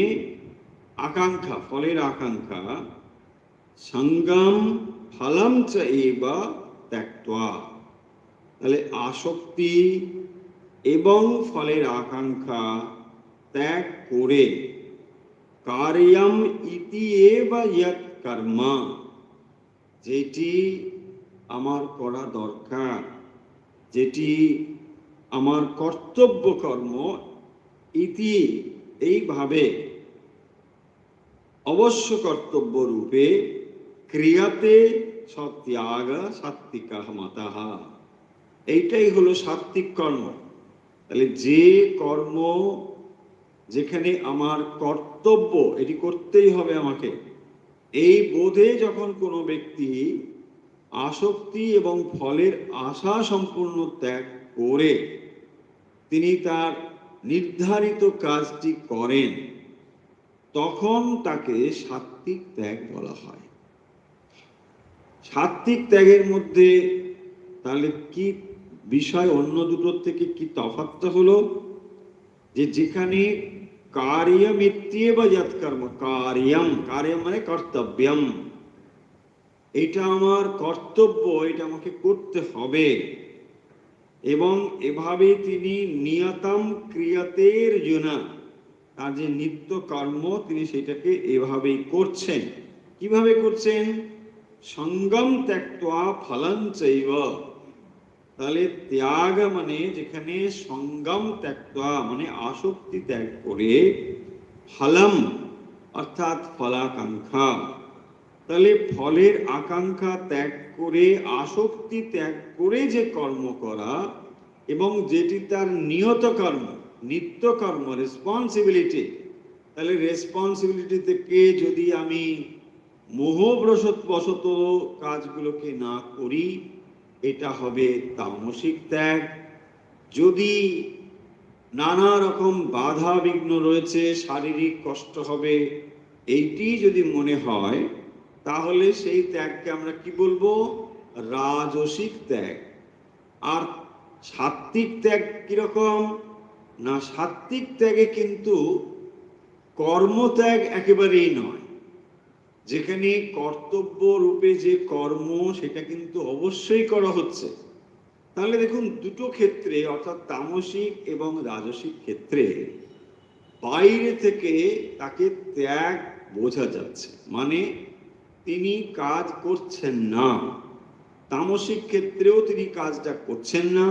আকাঙ্ক্ষা, ফলের আকাঙ্ক্ষা, সঙ্গম ফলম চা এবা ত্যক্ত্বা, তাহলে আসক্তি এবং ফলের আকাঙ্ক্ষা ত্যাগ করে, কার্যম ইতি এব যৎ কর্ম, যেটি আমার করা দরকার, যেটি আমার কর্তব্য কর্ম, ইতি এইভাবে অবশ্য কর্তব্য রূপে, ক্রিয়াতে সত্যাগ সাত্বিকঃ মতঃ, এইটাই হলো সাত্বিক কর্ম। তাহলে যে কর্ম, যেখানে আমার কর্তব্য, এটি করতেই হবে আমাকে, এই বোধে যখন কোনো ব্যক্তি আসক্তি এবং ফলের আশা সম্পূর্ণ ত্যাগ করে তিনি তার নির্ধারিত কাজটি করেন, তখন তাকে সাত্বিক ত্যাগ বলা হয়। সাত্বিক ত্যাগের মধ্যে তাহলে কি বিষয় অন্য দুটোর থেকে কি তফাৎটা হলো, যে যেখানে কার্যম ইত্যেব যৎ কর্ম, কার্যম কার্যম মানে কর্তব্যম, এটা আমার কর্তব্য, এটা আমাকে করতে হবে, এবং এভাবে তিনি নিয়তম ক্রিয়াতের জন্য, তার যে নিত্য কর্ম তিনি সেটাকে এভাবেই করছেন। কিভাবে করছেন? সঙ্গম ত্যক্ত্বা ফলং চৈব। তাহলে ত্যাগ মানে যেখানে সঙ্গম ত্যক্ত্বা মানে আসক্তি ত্যাগ করে, ফলম অর্থাৎ ফলাকাঙ্ক্ষা, তাহলে ফলের আকাঙ্ক্ষা ত্যাগ করে, আসক্তি ত্যাগ করে যে কর্ম করা, এবং যেটি তার নিয়ত কর্ম, নিত্য কর্ম, রেসপন্সিবিলিটি, তাহলে রেসপন্সিবিলিটি থেকে যদি আমি মোহবশত কাজগুলোকে না করি, এটা হবে তামসিক ত্যাগ। যদি নানা রকম বাধা বিঘ্ন রয়েছে, শারীরিক কষ্ট হবে, এইটি যদি মনে হয়, তাহলে সেই ত্যাগকে আমরা কি বলবো? রাজসিক ত্যাগ। আর সাত্ত্বিক ত্যাগ কিরকম না, সাত্ত্বিক ত্যাগে কিন্তু কর্মত্যাগ একেবারেই নয়, যেখানে কর্তব্য রূপে যে কর্ম সেটা কিন্তু অবশ্যই করা হচ্ছে। তাহলে দেখুন, দুটো ক্ষেত্রে অর্থাৎ তামসিক এবং রাজসিক ক্ষেত্রে বাইরে থেকে তাকে ত্যাগ বোঝা যাচ্ছে, মানে তিনি কাজ করছেন না। তামসিক ক্ষেত্রেও তিনি কাজটা করছেন না,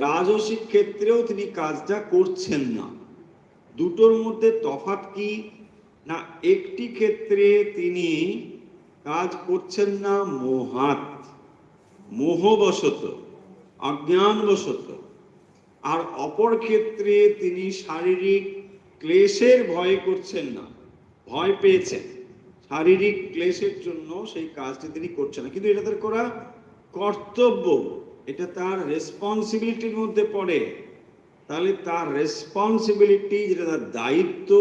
রাজসিক ক্ষেত্রেও তিনি কাজটা করছেন না। দুটোর মধ্যে তফাৎ কি না, একটি ক্ষেত্রে তিনি কাজ করছেন না মোহাত, মোহবশত, অজ্ঞানবশত, আর অপর ক্ষেত্রে তিনি শারীরিক ক্লেশের ভয়ে করছেন না, ভয় পেয়েছেন, শারীরিক ক্লেশের জন্য সেই কাজটি তিনি করছেন না, কিন্তু এটা তার করা কর্তব্য, এটা তার রেসপন্সিবিলিটির মধ্যে পড়ে। তাহলে তার রেসপন্সিবিলিটি, যেটা তার দায়িত্ব,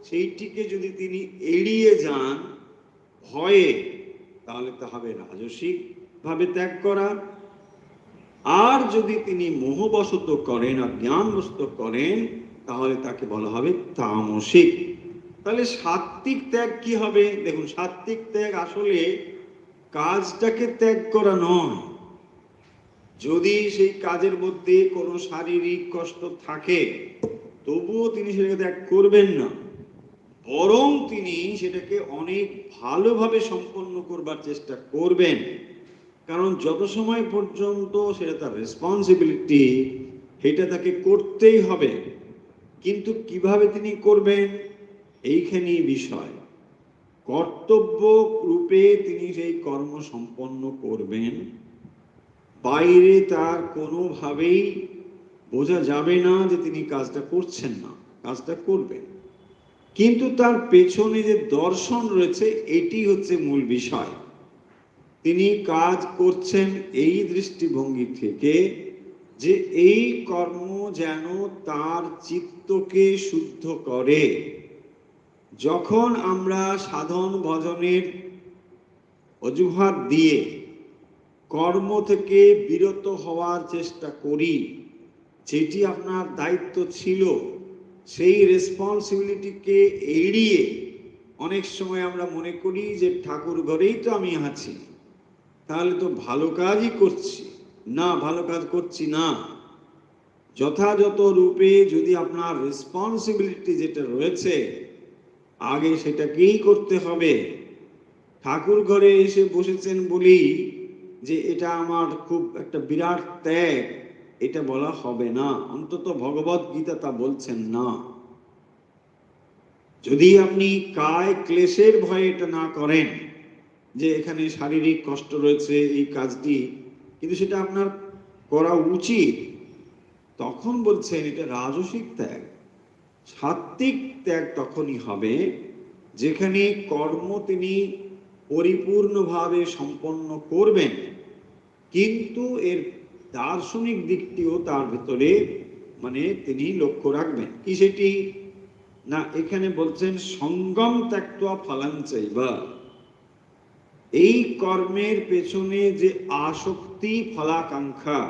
সেইটিকে যদি তিনি এড়িয়ে যান ভয়ে, তাহলে তা হবে রাজসিক ভাবে ত্যাগ করা। আর যদি তিনি মোহবশত করেন, অজ্ঞানবশত করেন, তাহলে তাকে বলা হবে তামসিক। তাহলে সাত্ত্বিক ত্যাগ কি হবে? দেখুন, সাত্ত্বিক ত্যাগ আসলে কাজটাকে ত্যাগ করা নয়। যদি সেই কাজের মধ্যে কোনো শারীরিক কষ্ট থাকে, তবুও তিনি সেটাকে ত্যাগ করবেন না, বরং তিনি সেটাকে অনেক ভালোভাবে সম্পন্ন করবার চেষ্টা করবেন। কারণ যত সময় পর্যন্ত সেটা তার রেসপন্সিবিলিটি, সেটা তাকে করতেই হবে। কিন্তু কিভাবে তিনি করবেন, এইখানেই বিষয়। কর্তব্য রূপে তিনি সেই কর্ম সম্পন্ন করবেন, বাইরে তার কোনোভাবেই বোঝা যাবে না যে তিনি কাজটা করছেন না, কাজটা করবেন। কিন্তু তার পেছনে যে দর্শন রয়েছে, এটি হচ্ছে মূল বিষয়। তিনি কাজ করছেন এই দৃষ্টিভঙ্গি থেকে যে এই কর্ম যেন তার চিত্তকে শুদ্ধ করে। যখন আমরা সাধন ভজনের অজুহাত দিয়ে কর্ম থেকে বিরত হওয়ার চেষ্টা করি, যেটি আপনার দায়িত্ব ছিল, সেই রেসপন্সিবিলিটিকে এড়িয়ে অনেক সময় আমরা মনে করি যে ঠাকুর ঘরেই তো আমি আছি, তাহলে তো ভালো কাজই করছি। না, ভালো কাজ করছি না। যথাযথ রূপে যদি আপনার রেসপন্সিবিলিটি যেটা রয়েছে, আগে সেটাকেই করতে হবে। ঠাকুর ঘরে এসে বসেছেন বলেই যে এটা আমার খুব একটা বিরাট ত্যাগ, এটা বলা হবে না। অন্তত ভগবত গীতা তা বলছেন না। যদি আপনি কায় ক্লেশের ভয়ে এটা না করেন, যে এখানে শারীরিক কষ্ট রয়েছে এই কাজটি, কিন্তু সেটা আপনার করা উচিত, তখন বলছেন এটা রাজসিক ত্যাগ। সাত্ত্বিক ত্যাগ তখনই হবে যেখানে কর্ম তিনি পরিপূর্ণভাবে সম্পন্ন করবেন, কিন্তু এর দার্শনিক দিকটিও তার ভিতরে মানে তিনি লক্ষ্য রাখবেন। কি সেটি না, এখানে বলছেন সঙ্গম ত্যক্ত্বা ফলং চৈব। এই কর্মের পেছনে যে আসক্তি, ফলাকাঙ্ক্ষা,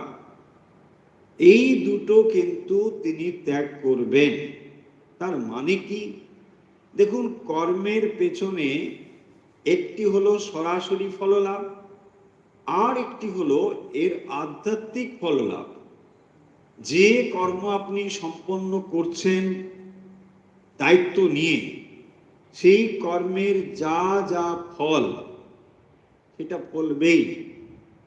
এই দুটো কিন্তু তিনি ত্যাগ করবেন। তার মানে কি? দেখুন, কর্মের পেছনে একটি হলো সরাসরি ফললাভ, আর একটি হলো এর আধ্যাত্মিক ফললাভ। যে কর্ম আপনি সম্পন্ন করছেন দায়িত্ব নিয়ে, সেই কর্মের যা যা ফল সেটা ফলবেই।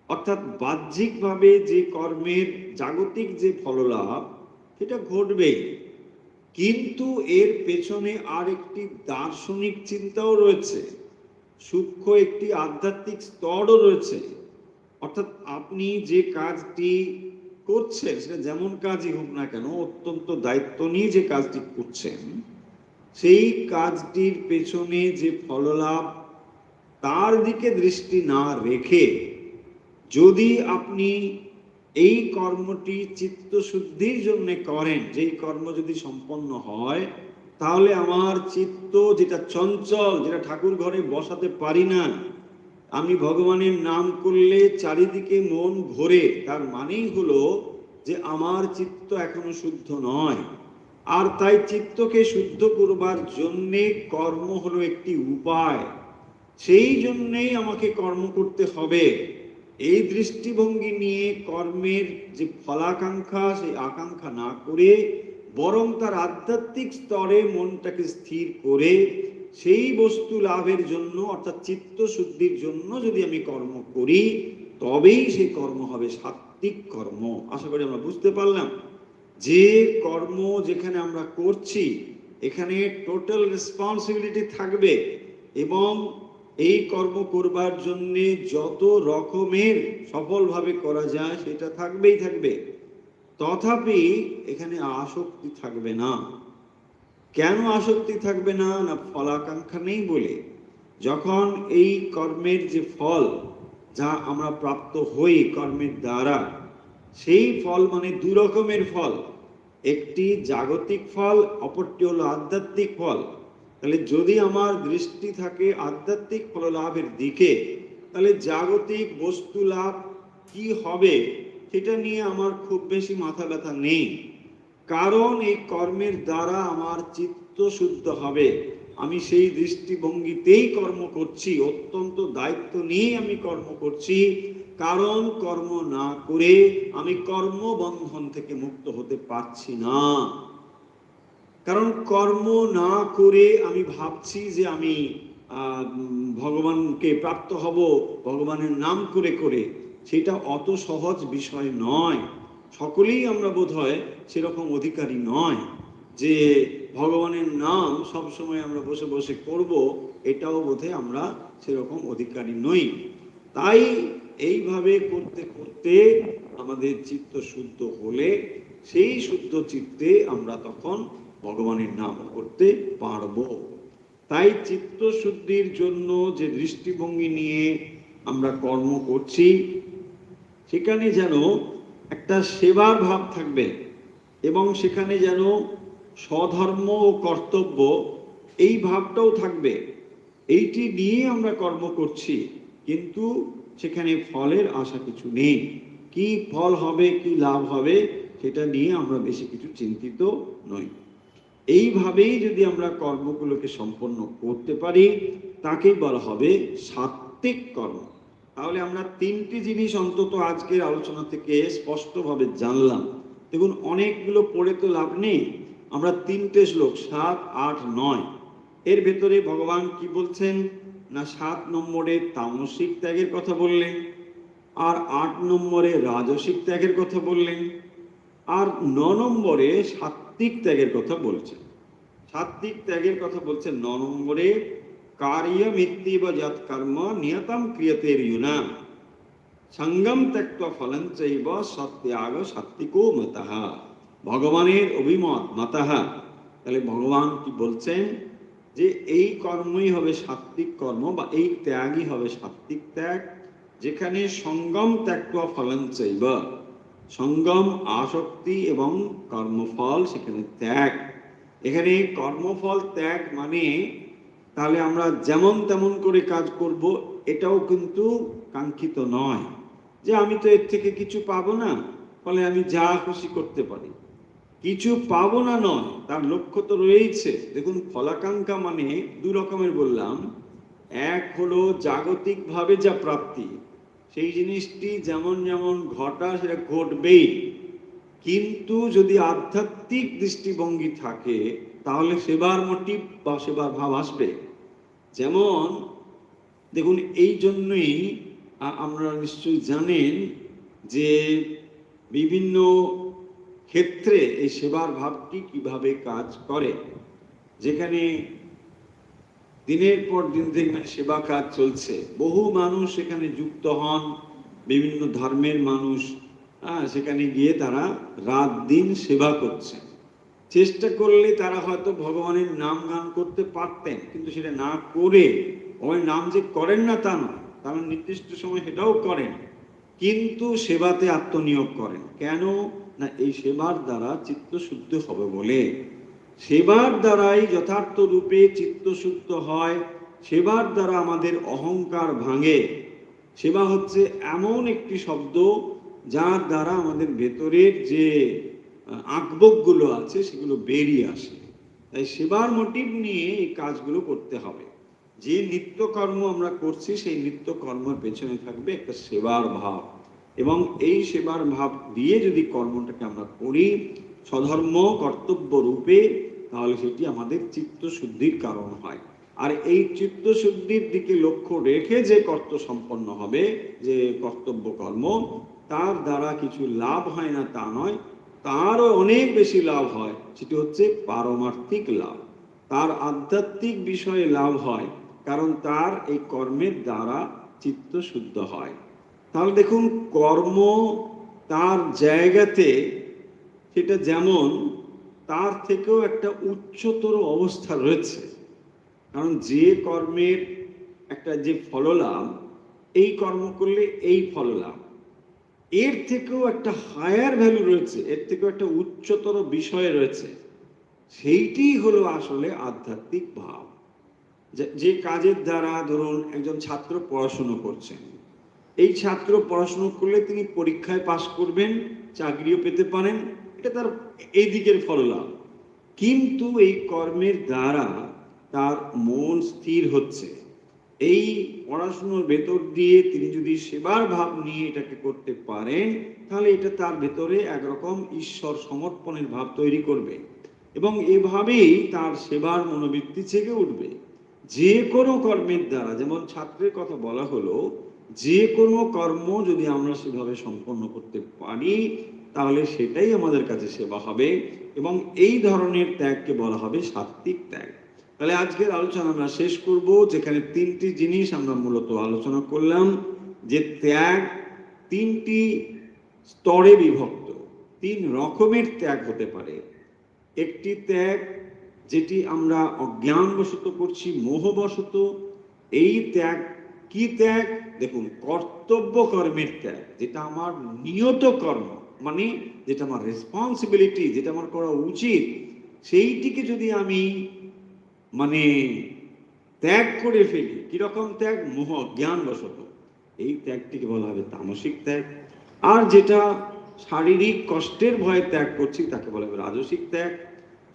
অর্থাৎ বাহ্যিকভাবে যে কর্মের জাগতিক যে ফললাভ সেটা ঘটবেই, কিন্তু এর পেছনে আর একটি দার্শনিক চিন্তাও রয়েছে, সূক্ষ্ম একটি আধ্যাত্মিক স্তরও রয়েছে। অর্থাৎ আপনি যে কাজটি করছেন, সেটা যেমন কাজই হোক না কেন, অত্যন্ত দায়িত্ব নিয়ে যে কাজটি করছেন, সেই কাজটির পেছনে যে ফললাভ তার দিকে দৃষ্টি না রেখে যদি আপনি এই কর্মটি চিত্তশুদ্ধির জন্য করেন, যেই কর্ম যদি সম্পন্ন হয়, তাহলে আমার চিত্ত যেটা চঞ্চল, যেটা ঠাকুর ঘরে বসাতে পারি না, আমি ভগবানের নাম করলে চারিদিকে মন ঘোরে, তার মানেই হলো যে আমার চিত্ত এখনো শুদ্ধ নয়। আর তাই চিত্তকে শুদ্ধ করবার জন্যে কর্ম হলো একটি উপায়, সেই জন্যেই আমাকে কর্ম করতে হবে। এই দৃষ্টিভঙ্গি নিয়ে কর্মের যে ফলাকাঙ্ক্ষা, সেই আকাঙ্ক্ষা না করে বরং তার আধ্যাত্মিক স্তরে মনটাকে স্থির করে সেই বস্তু লাভের জন্য, অর্থাৎ চিত্ত শুদ্ধির জন্য যদি আমি কর্ম করি, তবেই সেই কর্ম হবে সাত্ত্বিক কর্ম। আশা করি আমরা বুঝতে পারলাম যে কর্ম যেখানে আমরা করছি এখানে টোটাল রেসপন্সিবিলিটি থাকবে, এবং এই কর্ম করবার জন্য যত রকমের সফলভাবে করা যায় সেটা থাকবেই থাকবে, তথাপি এখানে আসক্তি থাকবে না। কেন আসক্তি থাকবে না? না, ফলাকাঙ্ক্ষা নেই বলে। যখন এই কর্মের যে ফল, যা আমরা প্রাপ্ত হই কর্মের দ্বারা, সেই ফল মানে দু রকমের ফল, একটি জাগতিক ফল, অপরটি হলো আধ্যাত্মিক ফল। তাহলে যদি আমার দৃষ্টি থাকে আধ্যাত্মিক ফল লাভের দিকে, তাহলে জাগতিক বস্তু লাভ কি হবে সেটা নিয়ে আমার খুব বেশি মাথা ব্যথা নেই, কারণ এই কর্মের দ্বারা আমার চিত্ত শুদ্ধ হবে। আমি সেই দৃষ্টিভঙ্গিতেই কর্ম করছি, অত্যন্ত দায়িত্ব নিয়ে আমি কর্ম করছি, কারণ কর্ম না করে আমি কর্মবন্ধন থেকে মুক্ত হতে পারছি না। কারণ কর্ম না করে আমি ভাবছি যে আমি ভগবানকে প্রাপ্ত হব ভগবানের নাম করে করে, সেটা অত সহজ বিষয় নয়। সকলেই আমরা বোধহয় সেরকম অধিকারী নয় যে ভগবানের নাম সবসময় আমরা বসে বসে করব, এটাও বোধহয় আমরা সেরকম অধিকারী নই। তাই এইভাবে করতে করতে আমাদের চিত্ত শুদ্ধ হলে সেই শুদ্ধ চিত্তে আমরা তখন ভগবানের নাম করতে পারব। তাই চিত্ত শুদ্ধির জন্য যে দৃষ্টিভঙ্গি নিয়ে আমরা কর্ম করছি, সেখানে যেন একটা সেবার ভাব থাকবে, এবং সেখানে যেন স্বধর্ম ও কর্তব্য এই ভাবটাও থাকবে। এইটি নিয়ে আমরা কর্ম করছি, কিন্তু সেখানে ফলের আশা কিছু নেই। কি ফল হবে, কি লাভ হবে, সেটা নিয়ে আমরা বেশি কিছু চিন্তিত নই। এইভাবেই যদি আমরা কর্মগুলোকে সম্পন্ন করতে পারি, তাকেই বলা হবে সাত্ত্বিক কর্ম। তাহলে আমরা তিনটি জিনিস অন্তত আজকের আলোচনা থেকে স্পষ্টভাবে জানলাম। দেখুন, অনেকগুলো পড়ে তো লাভ নেই, আমরা তিনটে শ্লোক 7, 8, 9 এর ভেতরে ভগবান কি বলছেন না, 7 নম্বরে তামসিক ত্যাগের কথা বললেন, আর 8 নম্বরে রাজসিক ত্যাগের কথা বললেন, আর 9 নম্বরে সাত্ত্বিক ত্যাগের কথা বলছেন। সাত্ত্বিক ত্যাগের কথা বলছেন 9 নম্বরে, কার্যমিত্যেব যৎ কর্ম নিয়তম ক্রিয়তে র্যুনা সঙ্গম ত্যক্ত্বা ফলং চৈব সত্যাগ সাত্ত্বিকো মতঃ। ভগবানের অভিমত মতঃ। তাহলে ভগবান কি বলছেন যে এই কর্মই হবে সাত্ত্বিক কর্ম, বা এই ত্যাগই হবে সাত্ত্বিক ত্যাগ, যেখানে সঙ্গম ত্যক্ত্বা ফলং চৈব, সঙ্গম আসক্তি এবং কর্মফল সেখানে ত্যাগ। এখানে কর্মফল ত্যাগ মানে তাহলে আমরা যেমন তেমন করে কাজ করব, এটাও কিন্তু কাঙ্ক্ষিত নয়, যে আমি তো এর থেকে কিছু পাবো না, ফলে আমি যা খুশি করতে পারি, কিছু পাবো না নয়, তার লক্ষ্য তো রয়েছে। দেখুন, ফলাকাঙ্ক্ষা মানে দু রকমের বললাম। এক হলো জাগতিকভাবে যা প্রাপ্তি, সেই জিনিসটি যেমন যেমন ঘটা সেটা ঘটবেই। কিন্তু যদি আধ্যাত্মিক দৃষ্টিভঙ্গি থাকে তাহলে সেবার মোটিভ বা সেবার ভাব আসবে। যেমন দেখুন, এই জন্যই আমরা নিশ্চয়ই জানেন যে বিভিন্ন ক্ষেত্রে এই সেবার ভাবটি কিভাবে কাজ করে। যেখানে দিনের পর দিন দেখবেন সেবা কাজ চলছে, বহু মানুষ সেখানে যুক্ত হন, বিভিন্ন ধর্মের মানুষ সেখানে গিয়ে তারা রাত দিন সেবা করছে। চেষ্টা করলে তারা হয়তো ভগবানের নাম গান করতে পারতেন, কিন্তু সেটা না করে, ওই নাম যে করেন না তা নয়, তারা নির্দিষ্ট সময় সেটাও করেন, কিন্তু সেবাতে আত্মনিয়োগ করেন। কেন না, এই সেবার দ্বারা চিত্তশুদ্ধ হবে বলে। সেবার দ্বারাই যথার্থ রূপে চিত্তশুদ্ধ হয়, সেবার দ্বারা আমাদের অহংকার ভাঙে। সেবা হচ্ছে এমন একটি শব্দ যার দ্বারা আমাদের ভেতরের যে আকবকগুলো আছে সেগুলো বেরিয়ে আসে। তাই সেবার মোটিভ নিয়ে এই কাজগুলো করতে হবে। যে নিত্যকর্ম আমরা করছি সেই নিত্যকর্মের পেছনে থাকবে একটা সেবার ভাব, এবং এই সেবার ভাব দিয়ে যদি কর্মটাকে আমরা করি স্বধর্ম কর্তব্য রূপে, তাহলে সেটি আমাদের চিত্তশুদ্ধির কারণ হয়। আর এই চিত্তশুদ্ধির দিকে লক্ষ্য রেখে যে কর্তব্য সম্পন্ন হবে, যে কর্তব্য কর্ম, তার দ্বারা কিছু লাভ হয় না তা নয়, তারও অনেক বেশি লাভ হয়। সেটি হচ্ছে পারমার্থিক লাভ, তার আধ্যাত্মিক বিষয়ে লাভ হয়, কারণ তার এই কর্মের দ্বারা চিত্ত শুদ্ধ হয়। তাহলে দেখুন, কর্ম তার জায়গাতে সেটা যেমন, তার থেকেও একটা উচ্চতর অবস্থা রয়েছে। কারণ যে কর্মের একটা যে ফললাভ, এই কর্ম করলে এই ফললাভ, এর থেকেও একটা হায়ার ভ্যালু রয়েছে, এর থেকেও একটা উচ্চতর বিষয় রয়েছে। সেইটি হলো আসলে আধ্যাত্মিক ভাব। যে কাজের দ্বারা ধরুন একজন ছাত্র পড়াশুনো করছেন, এই ছাত্র পড়াশুনো করলে তিনি পরীক্ষায় পাশ করবেন, চাকরিও পেতে পারেন, এটা তার এই দিকের ফললাভ। কিন্তু এই কর্মের দ্বারা তার মন স্থির হচ্ছে, এই পড়াশুনোর ভেতর দিয়ে তিনি যদি সেবার ভাব নিয়ে এটাকে করতে পারেন, তাহলে এটা তার ভেতরে একরকম ঈশ্বর সমর্পণের ভাব তৈরি করবে, এবং এভাবেই তার সেবার মনোবৃত্তি জেগে উঠবে। যে কোনো কর্মের দ্বারা, যেমন ছাত্রের কথা বলা হলো, যে কোনো কর্ম যদি আমরা সেভাবে সম্পন্ন করতে পারি তাহলে সেটাই আমাদের কাছে সেবা হবে, এবং এই ধরনের ত্যাগকে বলা হবে সাত্বিক ত্যাগ। তাহলে আজকের আলোচনা আমরা শেষ করব, যেখানে তিনটি জিনিস আমরা মূলত আলোচনা করলাম। যে ত্যাগ তিনটি স্তরে বিভক্ত, তিন রকমের ত্যাগ হতে পারে। একটি ত্যাগ যেটি আমরা অজ্ঞানবশত করছি, মোহবশত। এই ত্যাগ কি ত্যাগ? দেখুন, কর্তব্য কর্মের ত্যাগ, যেটা আমার নিয়ত কর্ম, মানে যেটা আমার রেসপন্সিবিলিটি, যেটা আমার করা উচিত, সেইটিকে যদি আমি মানে ত্যাগ করে ফেলি। কিরকম ত্যাগ? মোহ জ্ঞানবশত। এই ত্যাগটিকে বলা হবে তামসিক ত্যাগ। আর যেটা শারীরিক কষ্টের ভয়ে ত্যাগ করছি তাকে বলা হবে রাজসিক ত্যাগ।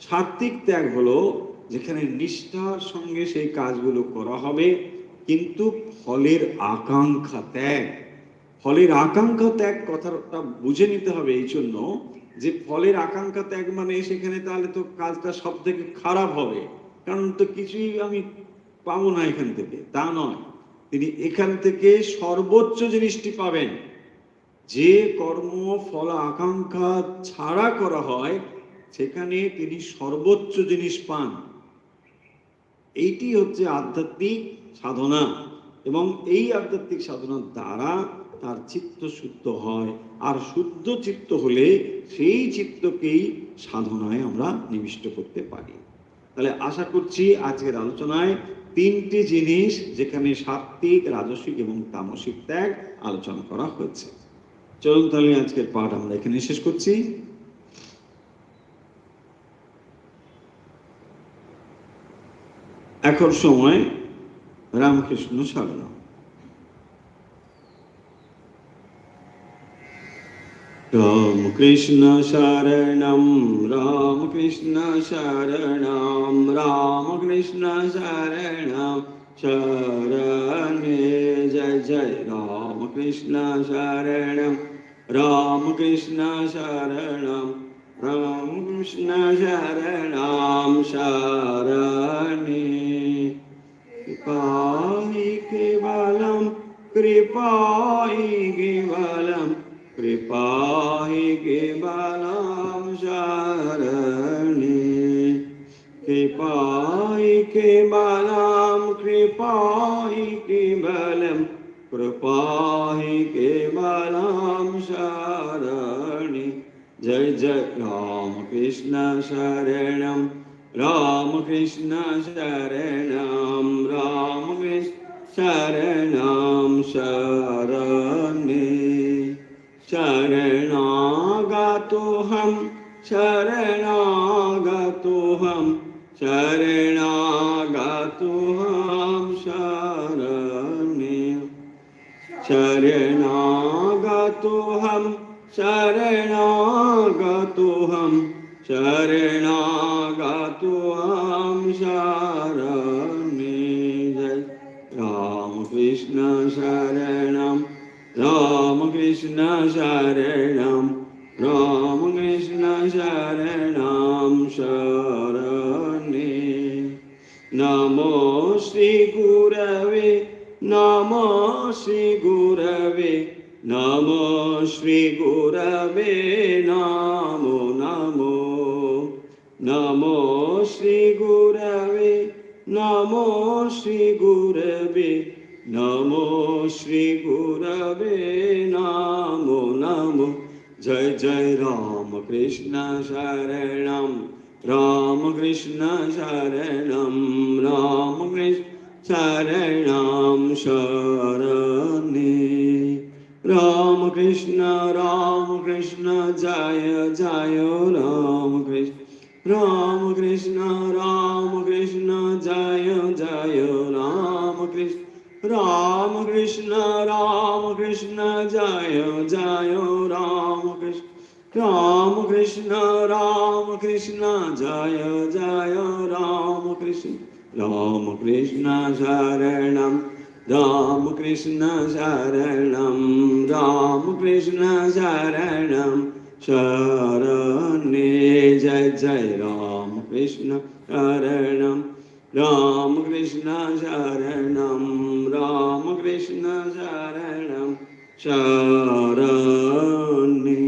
সাত্বিক ত্যাগ হলো যেখানে নিষ্ঠার সঙ্গে সেই কাজগুলো করা হবে, কিন্তু ফলের আকাঙ্ক্ষা ত্যাগ। ফলের আকাঙ্ক্ষা ত্যাগ কথাটা বুঝে নিতে হবে এই জন্য যে ফলের আকাঙ্ক্ষা ত্যাগ মানে সেখানে তাহলে তো কাজটা সব থেকে খারাপ হবে, কারণ তো কিছুই আমি পাবো না এখান থেকে, তা নয়। তিনি এখান থেকে সর্বোচ্চ জিনিসটি পাবেন। যে কর্ম ফল আকাঙ্ক্ষা ছাড়া করা হয় সেখানে তিনি সর্বোচ্চ জিনিস পান। এইটি হচ্ছে আধ্যাত্মিক সাধনা, এবং এই আধ্যাত্মিক সাধনার দ্বারা তার চিত্ত শুদ্ধ হয়। আর শুদ্ধ চিত্ত হলে সেই চিত্তকেই সাধনায় আমরা নিবিষ্ট করতে পারি। তাহলে আশা করছি আজকের আলোচনায় তিনটি জিনিস, যেখানে সাত্বিক, রাজসিক এবং তামসিক ত্যাগ আলোচনা করা হয়েছে। চলুন তাহলে আজকের পাঠ আমরা এখানে শেষ করছি। এখন সময় রামকৃষ্ণ সাধনা। राम कृष्ण शरणं राम कृष्ण शरणं राम कृष्ण शरणं शरणे जय जय राम कृष्ण शरणं राम कृष्ण शरणं राम कृष्ण शरणं शरणे कृपाहि केवलं कृपाहि केवलं कृपाहि केवलं शरणे कृपाहि केवलं कृपाहि केवलं कृपाहि केवलं शरणे जय जय राम कृष्ण शरणं राम कृष्ण शरणं राम कृष्ण शरणं शरणे शरणागतोऽहं शरणागतोऽहं शरणागतोऽहं शरणे शरणागतोऽहं शरणागतोऽहं शरणागतोऽहं शरणे जय राम कृष्ण शरणं राम कृष्ण शरणं राम कृष्ण शरणं शरणे नमो श्री गुरवे नमो श्री गुरवे नमो श्री गुरवे नमो नमो नमो श्री गुरवे नमो श्री गुरवे नमो श्री गुरवे नमो नमो जय जय राम कृष्ण शरणं राम कृष्ण शरणं राम कृष्ण शरणं शरणे राम कृष्ण जय जय राम कृष्ण राम कृष्ण जय जय राम कृष्ण राम कृष्ण जय जय राम कृष्ण राम कृष्ण जय जय राम कृष्ण शरणं राम कृष्ण शरणं राम कृष्ण शरणं शरणे जय जय राम कृष्ण शरणं राम कृष्ण शरणं राम कृष्ण शरणं शरणे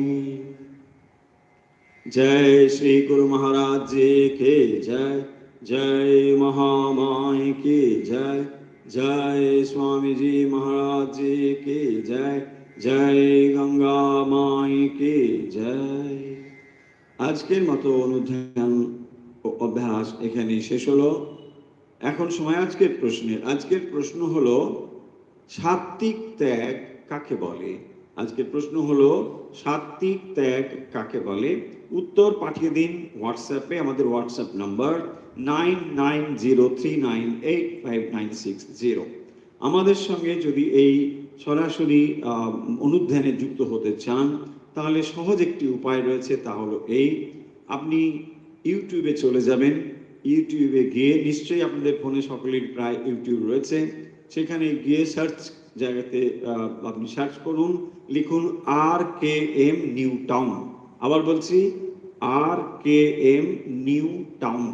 जय श्री गुरु महाराज जी की जय जय महामाई की जय जय स्वामी जी महाराज जी की जय जय गंगा माई की जय আজকের মতো অনুধ্যান ও অভ্যাস এখানেই শেষ হলো এখন সময় আজকের প্রশ্ন হলো সাত্বিক ত্যাগ কাকে বলে আজকের প্রশ্ন হলো সাত্বিক ত্যাগ কাকে বলে উত্তর পাঠিয়ে দিন হোয়াটসঅ্যাপে আমাদের হোয়াটসঅ্যাপ নাম্বার 9903985960 আমাদের সঙ্গে যদি এই সরাসরি অনুধ্যানে যুক্ত হতে চান তাহলে সহজ একটি উপায় রয়েছে তা হলো এই আপনি ইউটিউবে চলে যাবেন ইউটিউবে গিয়ে নিশ্চয়ই আপনাদের ফোনে সকলের প্রায় ইউটিউব রয়েছে সেখানে গিয়ে সার্চ জায়গাতে আপনি সার্চ করুন লিখুন RKM নিউ টাউন আবার বলছি RKM নিউ টাউন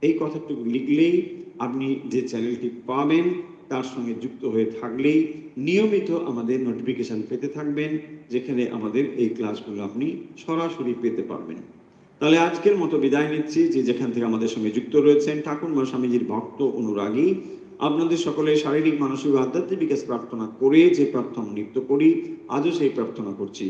এই কথাটুকু লিখলেই আপনি যে চ্যানেলটি পাবেন তার সঙ্গে যুক্ত হয়ে থাকলেই নিয়মিত আমাদের নোটিফিকেশন পেতে থাকবেন যেখানে আমাদের এই ক্লাসগুলো আপনি সরাসরি পেতে পারবেন তাহলে আজকের মতো বিদায় নিচ্ছি যে যেখান থেকে আমাদের সঙ্গে যুক্ত রয়েছেন ঠাকুরমা স্বামীজির ভক্ত অনুরাগী আপনাদের সকলের শারীরিক মানসিক আধ্যাত্মিক বিকাশ প্রার্থনা করে যে প্রার্থনা নিত্য করি আজও সেই প্রার্থনা করছি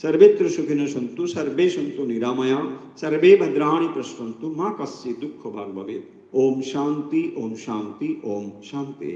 सर्वेत्र सुखिनो सन्तु सर्वे सन्तु निरामया सर्वे भद्राणि पश्यन्तु मा कस्य दुःख भाग् भवेत् ओम शांति ओम शांति ओम शांति।